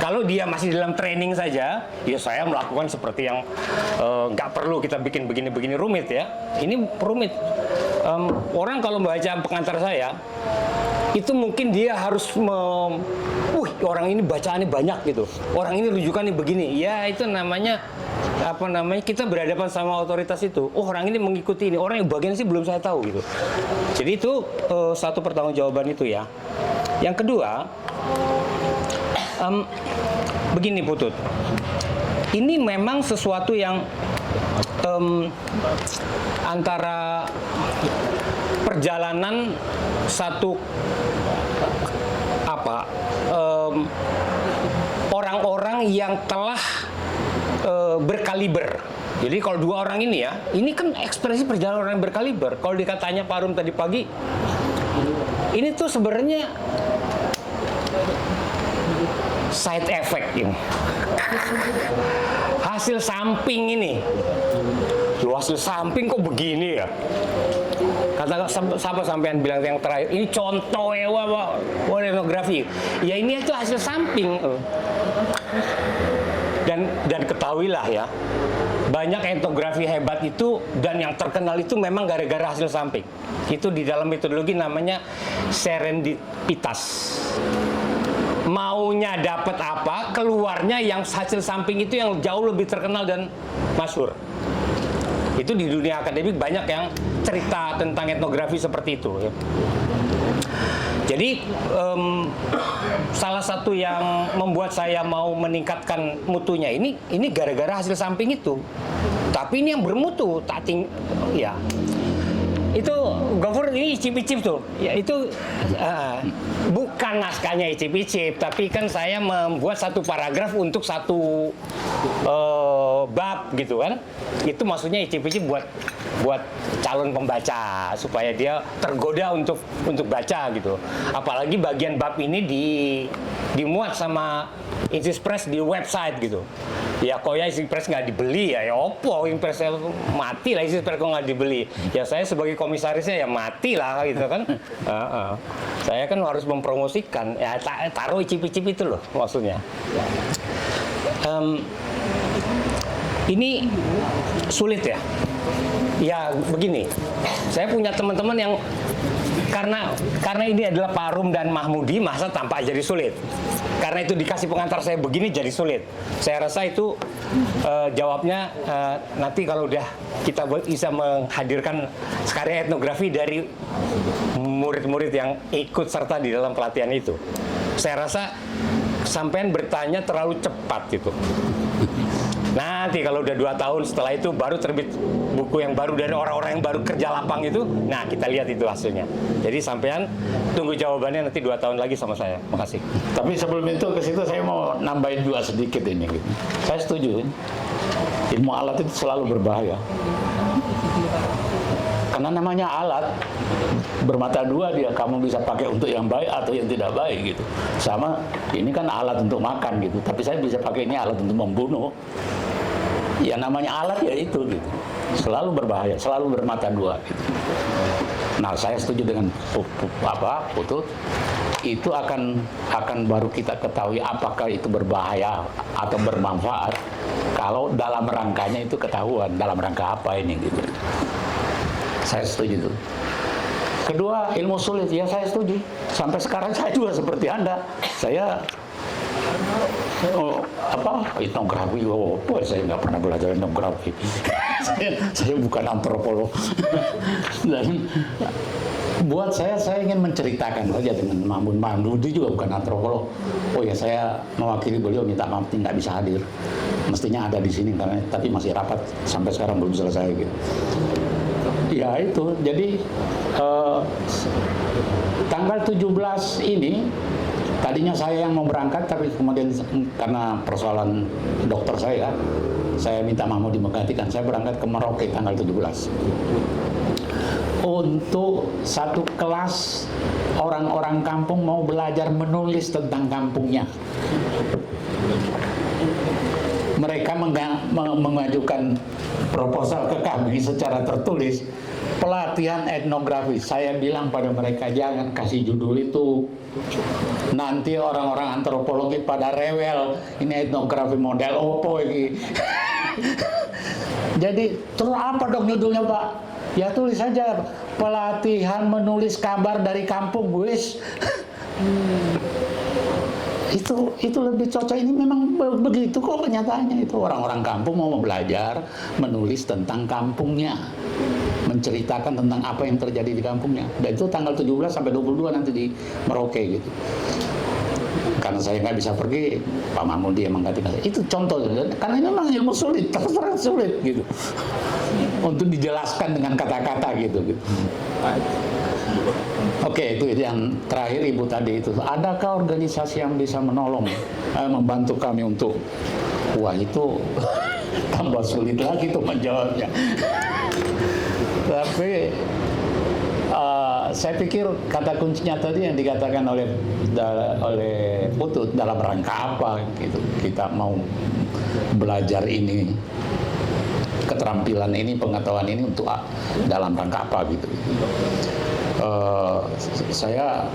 Kalau dia masih dalam training saja, ya saya melakukan seperti yang nggak perlu kita bikin begini-begini rumit ya. Ini rumit. Orang kalau membaca pengantar saya, itu mungkin dia harus orang ini bacaannya banyak gitu. Orang ini rujukannya begini. Ya itu namanya kita berhadapan sama otoritas itu. Oh, orang ini mengikuti ini. Orang yang bagian sih belum saya tahu gitu. Jadi itu satu pertanggungjawaban itu ya. Yang kedua, begini Putut. Ini memang sesuatu yang antara perjalanan satu orang-orang yang telah berkaliber. Jadi kalau dua orang ini ya, ini kan ekspresi perjalanan orang yang berkaliber. Kalau dikatanya Pak Rum tadi pagi, ini tuh sebenarnya side effect ini. Hasil samping ini. Lu hasil samping kok begini ya? Kata siapa sampean bilang yang terakhir, ini contoh ya pornografi. Ya ini itu hasil samping. Dan ketahuilah ya, banyak etnografi hebat itu dan yang terkenal itu memang gara-gara hasil samping. Itu di dalam metodologi namanya serendipitas. Maunya dapat apa, keluarnya yang hasil samping itu yang jauh lebih terkenal dan masyhur. Itu di dunia akademik banyak yang cerita tentang etnografi seperti itu ya. Jadi salah satu yang membuat saya mau meningkatkan mutunya ini gara-gara hasil samping itu. Tapi ini yang bermutu, ya. Itu Gofur ini icip-icip tuh. Ya itu bukan naskahnya icip-icip, tapi kan saya membuat satu paragraf untuk satu bab gitu kan. Itu maksudnya icip-icip buat calon pembaca supaya dia tergoda untuk baca gitu. Apalagi bagian bab ini dimuat sama Insis Press di website gitu. Ya kok ya Insis Press nggak dibeli ya opo Insis Press mati lah Insis Press kok nggak dibeli. Ya saya sebagai komisarisnya ya mati lah gitu kan. Saya kan harus mempromosikan ya taruh icip-icip itu loh maksudnya. Ini sulit ya. Ya begini, saya punya teman-teman yang karena ini adalah Pak Rum dan Mahmudi, masa tampak jadi sulit. Karena itu dikasih pengantar saya begini jadi sulit. Saya rasa itu jawabnya nanti kalau udah kita bisa menghadirkan karya etnografi dari murid-murid yang ikut serta di dalam pelatihan itu. Saya rasa sampean bertanya terlalu cepat gitu. Nanti kalau udah 2 tahun setelah itu baru terbit buku yang baru dari orang-orang yang baru kerja lapang itu, nah kita lihat itu hasilnya. Jadi sampean tunggu jawabannya nanti 2 tahun lagi sama saya. Makasih. Tapi sebelum itu ke situ saya mau nambahin 2 sedikit ini. Gitu. Saya setuju. Ilmu alat itu selalu berbahaya. Karena namanya alat bermata 2 dia, kamu bisa pakai untuk yang baik atau yang tidak baik gitu. Sama ini kan alat untuk makan gitu, tapi saya bisa pakai ini alat untuk membunuh. Ya namanya alat ya itu gitu. Selalu berbahaya, selalu bermata 2 gitu. Nah, saya setuju dengan Putut. Itu akan baru kita ketahui apakah itu berbahaya atau bermanfaat kalau dalam rangkanya itu ketahuan dalam rangka apa ini gitu. Saya setuju itu. Kedua, ilmu sulit, ya saya setuju. Sampai sekarang saya juga seperti Anda. Saya etnografi, saya nggak pernah belajar etnografi. saya bukan antropolog. Dan buat saya ingin menceritakan saja dengan Mahmudi juga bukan antropolog. Oh ya, saya mewakili beliau minta maaf nggak bisa hadir. Mestinya ada di sini tapi masih rapat sampai sekarang belum selesai gitu. Ya itu, jadi tanggal 17 ini tadinya saya yang mau berangkat, tapi kemudian karena persoalan dokter saya minta Mahmudi menggantikan. Saya berangkat ke Merauke tanggal 17 untuk satu kelas orang-orang kampung mau belajar menulis tentang kampungnya. mereka mengajukan proposal ke kami secara tertulis pelatihan etnografi. Saya bilang pada mereka, jangan kasih judul itu, nanti orang-orang antropologi pada rewel, ini etnografi model opo ini. Jadi terus apa dong judulnya Pak? Ya tulis saja pelatihan menulis kabar dari kampung, wis. Itu lebih cocok. Ini memang begitu kok kenyataannya. Itu orang-orang kampung mau belajar menulis tentang kampungnya, menceritakan tentang apa yang terjadi di kampungnya. Dan itu tanggal 17 sampai 22 nanti di Merauke gitu. Karena saya nggak bisa pergi, Pak Mahmudi yang mengatakan itu contoh, karena ini memang ilmu sulit, terus terang sulit gitu untuk dijelaskan dengan kata-kata gitu. Oke, itu yang terakhir Ibu tadi itu. Adakah organisasi yang bisa menolong, membantu kami untuk, wah itu tambah sulit lagi tuh menjawabnya. Tapi saya pikir kata kuncinya tadi yang dikatakan oleh Putut, dalam rangka apa gitu kita mau belajar ini, keterampilan ini, pengetahuan ini untuk dalam rangka apa gitu. Saya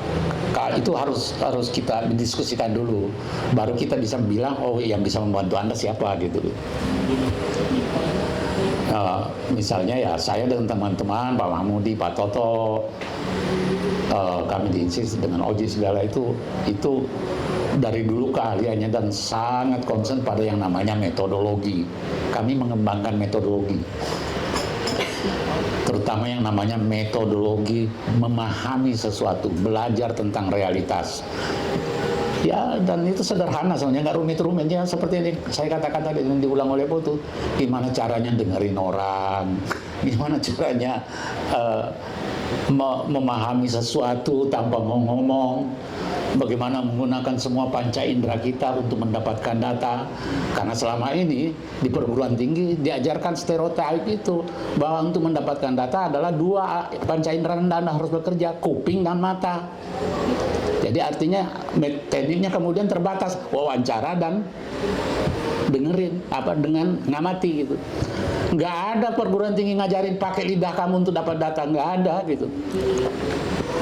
itu harus kita diskusikan dulu, baru kita bisa bilang oh yang bisa membantu Anda siapa gitu. Misalnya ya saya dengan teman-teman, Pak Mahmudi, Pak Toto, kami di INSIS dengan Oji segala itu dari dulu keahliannya dan sangat concern pada yang namanya metodologi. Kami mengembangkan metodologi, terutama yang namanya metodologi memahami sesuatu, belajar tentang realitas. Ya, dan itu sederhana sebenarnya, nggak rumit-rumit ya, seperti ini saya katakan tadi yang diulang oleh Putu. Gimana caranya dengerin orang, gimana caranya memahami sesuatu tanpa ngomong, bagaimana menggunakan semua panca indera kita untuk mendapatkan data. Karena selama ini di perguruan tinggi diajarkan stereotip itu, bahwa untuk mendapatkan data adalah dua panca indera Anda harus bekerja, kuping dan mata. Jadi artinya tekniknya kemudian terbatas, wawancara dan dengerin, dengan ngamati gitu. Nggak ada perguruan tinggi ngajarin pakai lidah kamu untuk dapat data, nggak ada gitu.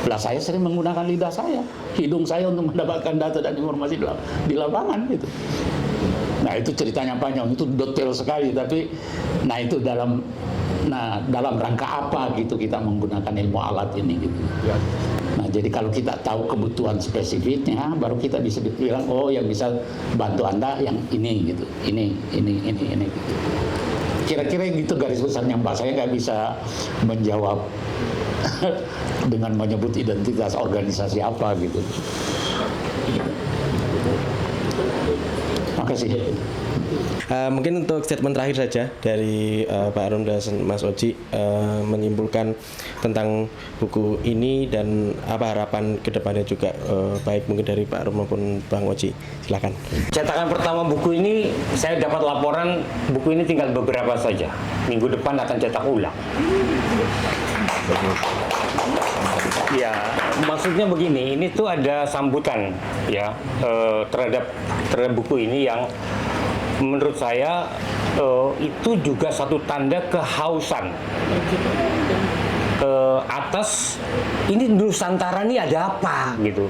Lah saya sering menggunakan lidah saya, hidung saya untuk mendapatkan data dan informasi di lapangan gitu. Nah itu ceritanya panjang, itu detail sekali, tapi nah itu dalam rangka apa gitu kita menggunakan ilmu alat ini gitu. Nah jadi kalau kita tahu kebutuhan spesifiknya, baru kita bisa bilang oh yang bisa bantu Anda yang ini gitu, ini gitu. Kira-kira gitu garis besarnya Pak. Saya nggak bisa menjawab dengan menyebut identitas organisasi apa gitu. Makasih. Mungkin untuk statement terakhir saja dari Pak Arum dan Mas Oji, menyimpulkan tentang buku ini dan apa harapan kedepannya juga, baik mungkin dari Pak Arum maupun Bang Oji. Silakan. Cetakan pertama buku ini, saya dapat laporan buku ini tinggal beberapa saja. Minggu depan akan cetak ulang. Ya, maksudnya begini, ini tuh ada sambutan ya terhadap buku ini yang menurut saya itu juga satu tanda kehausan atas ini Nusantara ini ada apa gitu.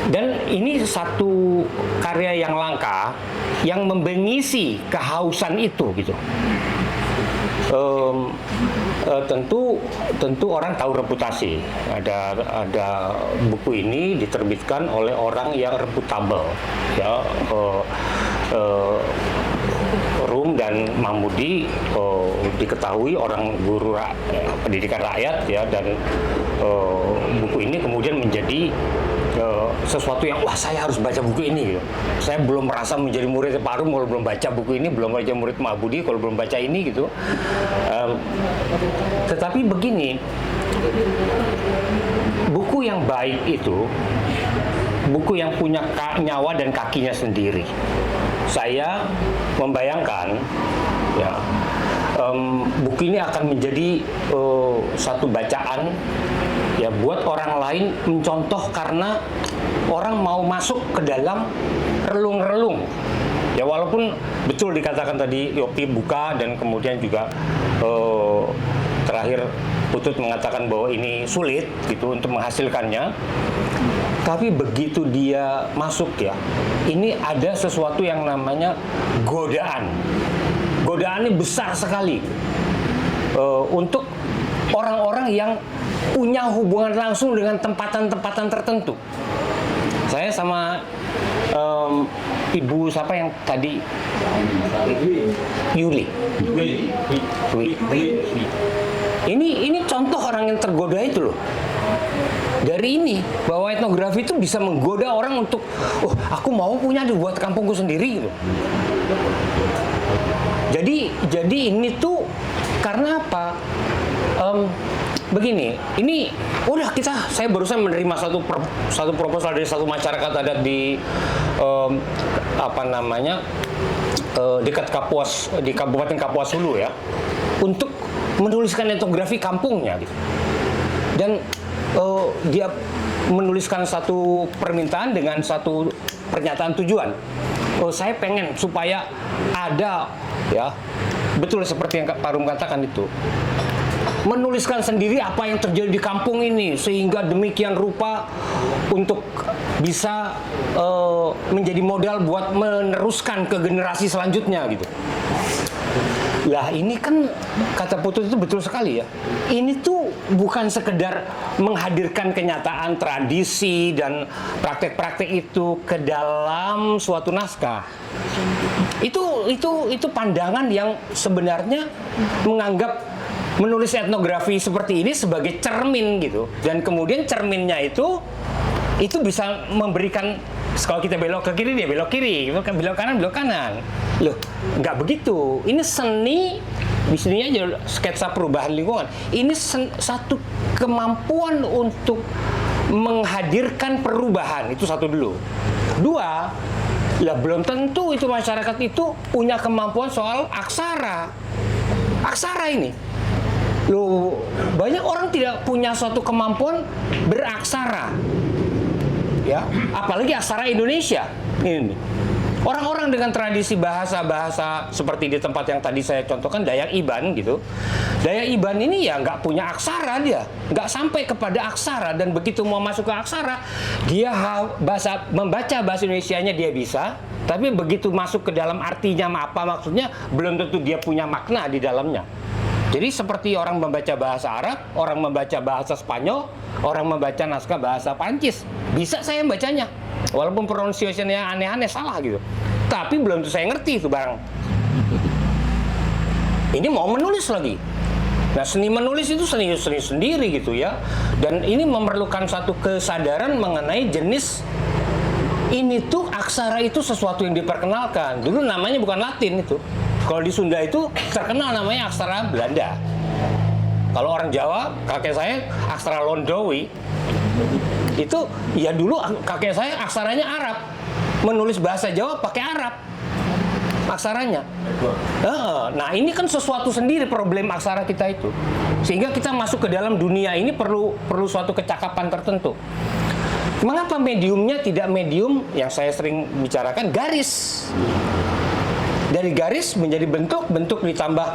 Dan ini satu karya yang langka yang mengisi kehausan itu gitu. Tentu orang tahu reputasi. Ada buku ini diterbitkan oleh orang yang reputable, ya. Rum dan Mahmudi diketahui orang guru pendidikan rakyat ya, dan buku ini kemudian menjadi sesuatu yang wah saya harus baca buku ini gitu. Saya belum merasa menjadi murid Pak Arum kalau belum baca buku ini, belum baca murid Mahmudi kalau belum baca ini gitu. Tetapi begini, buku yang baik itu buku yang punya nyawa dan kakinya sendiri. Saya membayangkan ya buku ini akan menjadi satu bacaan ya buat orang lain mencontoh, karena orang mau masuk ke dalam relung-relung walaupun betul dikatakan tadi Yopi buka dan kemudian juga terakhir Putut mengatakan bahwa ini sulit gitu untuk menghasilkannya. Tapi begitu dia masuk ya, ini ada sesuatu yang namanya godaan. Godaannya besar sekali untuk orang-orang yang punya hubungan langsung dengan tempatan-tempatan tertentu. Saya sama ibu siapa yang tadi? Yuli. Ini contoh orang yang tergoda itu loh. Dari ini bahwa etnografi itu bisa menggoda orang untuk, oh aku mau punya buat kampungku sendiri gitu. Jadi ini tuh karena apa? Begini, ini udah saya barusan menerima satu proposal dari satu masyarakat adat di dekat Kapuas, di Kabupaten Kapuas Hulu ya, untuk menuliskan etnografi kampungnya gitu. Dan dia menuliskan satu permintaan dengan satu pernyataan tujuan. Saya pengen supaya ada ya, betul seperti yang Pak Rum katakan itu, menuliskan sendiri apa yang terjadi di kampung ini sehingga demikian rupa untuk bisa menjadi modal buat meneruskan ke generasi selanjutnya gitu. Lah ini kan kata Putut itu betul sekali ya. Ini tuh bukan sekedar menghadirkan kenyataan tradisi dan praktek-praktek itu ke dalam suatu naskah. Itu pandangan yang sebenarnya menganggap menulis etnografi seperti ini sebagai cermin gitu. Dan kemudian cerminnya itu bisa memberikan, kalau kita belok ke kiri dia belok kiri, belok kanan. Loh, nggak begitu. Ini seni, di sini aja sketsa perubahan lingkungan. Ini satu kemampuan untuk menghadirkan perubahan, itu satu dulu. Dua, lah belum tentu itu masyarakat itu punya kemampuan soal aksara. Aksara ini. Loh, banyak orang tidak punya suatu kemampuan beraksara. Ya, apalagi aksara Indonesia. Ini. Orang-orang dengan tradisi bahasa-bahasa seperti di tempat yang tadi saya contohkan, Dayak Iban gitu. Dayak Iban ini ya nggak punya aksara dia, nggak sampai kepada aksara, dan begitu mau masuk ke aksara, dia membaca bahasa Indonesianya dia bisa, tapi begitu masuk ke dalam artinya apa maksudnya, belum tentu dia punya makna di dalamnya. Jadi seperti orang membaca bahasa Arab, orang membaca bahasa Spanyol, orang membaca naskah bahasa Prancis, bisa saya membacanya. Walaupun pronunciation-nya aneh-aneh salah gitu. Tapi belum tentu saya ngerti itu barang. Ini mau menulis lagi. Nah, seni menulis itu seni sendiri gitu ya. Dan ini memerlukan satu kesadaran mengenai jenis ini tuh aksara itu sesuatu yang diperkenalkan. Dulu namanya bukan Latin itu. Kalau di Sunda itu terkenal namanya aksara Belanda. Kalau orang Jawa, kakek saya aksara Londowi. Itu ya dulu kakek saya aksaranya Arab, menulis bahasa Jawa pakai Arab aksaranya. Nah ini kan sesuatu sendiri problem aksara kita itu, sehingga kita masuk ke dalam dunia ini perlu suatu kecakapan tertentu. Mengapa mediumnya tidak medium yang saya sering bicarakan, garis? Dari garis menjadi bentuk ditambah,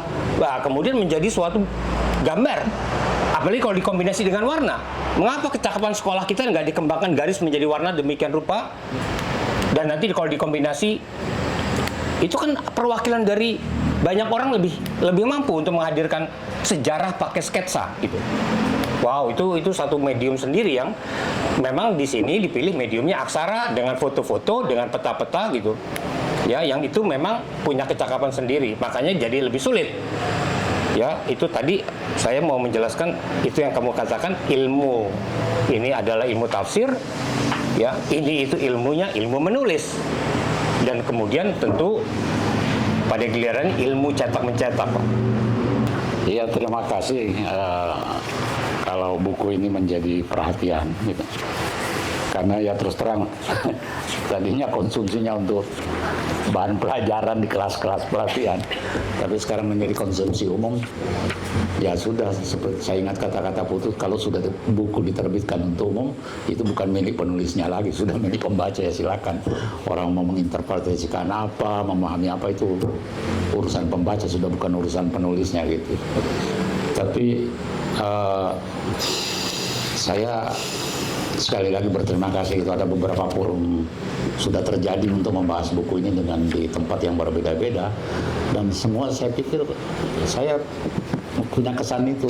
kemudian menjadi suatu gambar. Apalagi kalau dikombinasi dengan warna. Mengapa kecakapan sekolah kita nggak dikembangkan garis menjadi warna demikian rupa? Dan nanti kalau dikombinasi, itu kan perwakilan dari banyak orang lebih mampu untuk menghadirkan sejarah pakai sketsa gitu. Wow, itu satu medium sendiri yang memang di sini dipilih mediumnya aksara dengan foto-foto, dengan peta-peta gitu. Ya, yang itu memang punya kecakapan sendiri, makanya jadi lebih sulit. Ya, itu tadi saya mau menjelaskan itu yang kamu katakan ilmu. Ini adalah ilmu tafsir, ya. Ini itu ilmunya ilmu menulis. Dan kemudian tentu pada giliran ilmu cetak mencetak. Iya, terima kasih kalau buku ini menjadi perhatian gitu. Karena ya terus terang tadinya konsumsinya untuk bahan pelajaran di kelas-kelas pelatihan, tapi sekarang menjadi konsumsi umum. Ya sudah, seperti saya ingat kata-kata Putu, kalau sudah buku diterbitkan untuk umum, itu bukan milik penulisnya lagi, sudah milik pembaca, ya silakan. Orang mau menginterpretasikan apa, memahami apa, itu urusan pembaca, sudah bukan urusan penulisnya gitu. Tapi saya sekali lagi berterima kasih, itu ada beberapa forum sudah terjadi untuk membahas buku ini dengan di tempat yang berbeda-beda, dan semua saya pikir saya punya kesan itu,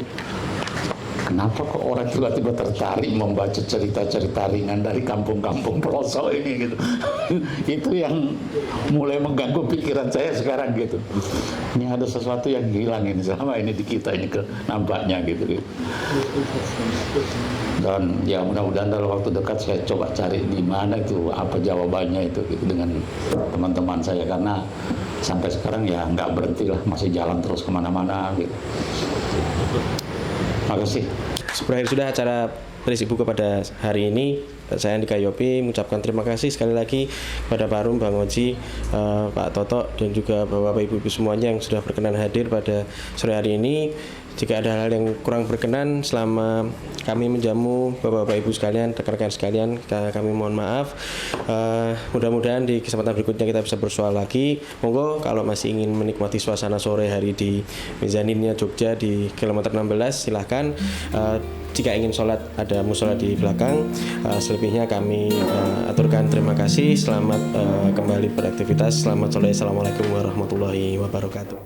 kenapa kok orang tiba-tiba tertarik membaca cerita-cerita ringan dari kampung-kampung pelosok ini gitu. Itu yang mulai mengganggu pikiran saya sekarang gitu. Ini ada sesuatu yang hilang ini selama ini di kita ini nampaknya gitu. Dan ya mudah-mudahan dalam waktu dekat saya coba cari di mana itu, apa jawabannya itu gitu, dengan teman-teman saya, karena sampai sekarang ya nggak berhenti lah, masih jalan terus kemana-mana gitu. Makasih. Berakhir sudah acara berisi buku pada hari ini. Saya Andika Yopi mengucapkan terima kasih sekali lagi kepada Pak Rum, Bang Oji, Pak Toto, dan juga Bapak Ibu semuanya yang sudah berkenan hadir pada sore hari ini. Jika ada hal yang kurang berkenan selama kami menjamu Bapak Ibu sekalian, rekan-rekan sekalian, kami mohon maaf. Mudah-mudahan di kesempatan berikutnya kita bisa bersuara lagi. Monggo kalau masih ingin menikmati suasana sore hari di Mezaninnya Jogja di kilometer 16, silahkan. Jika ingin sholat, ada musola di belakang. Selebihnya kami aturkan terima kasih. Selamat kembali beraktivitas. Selamat sore. Assalamualaikum warahmatullahi wabarakatuh.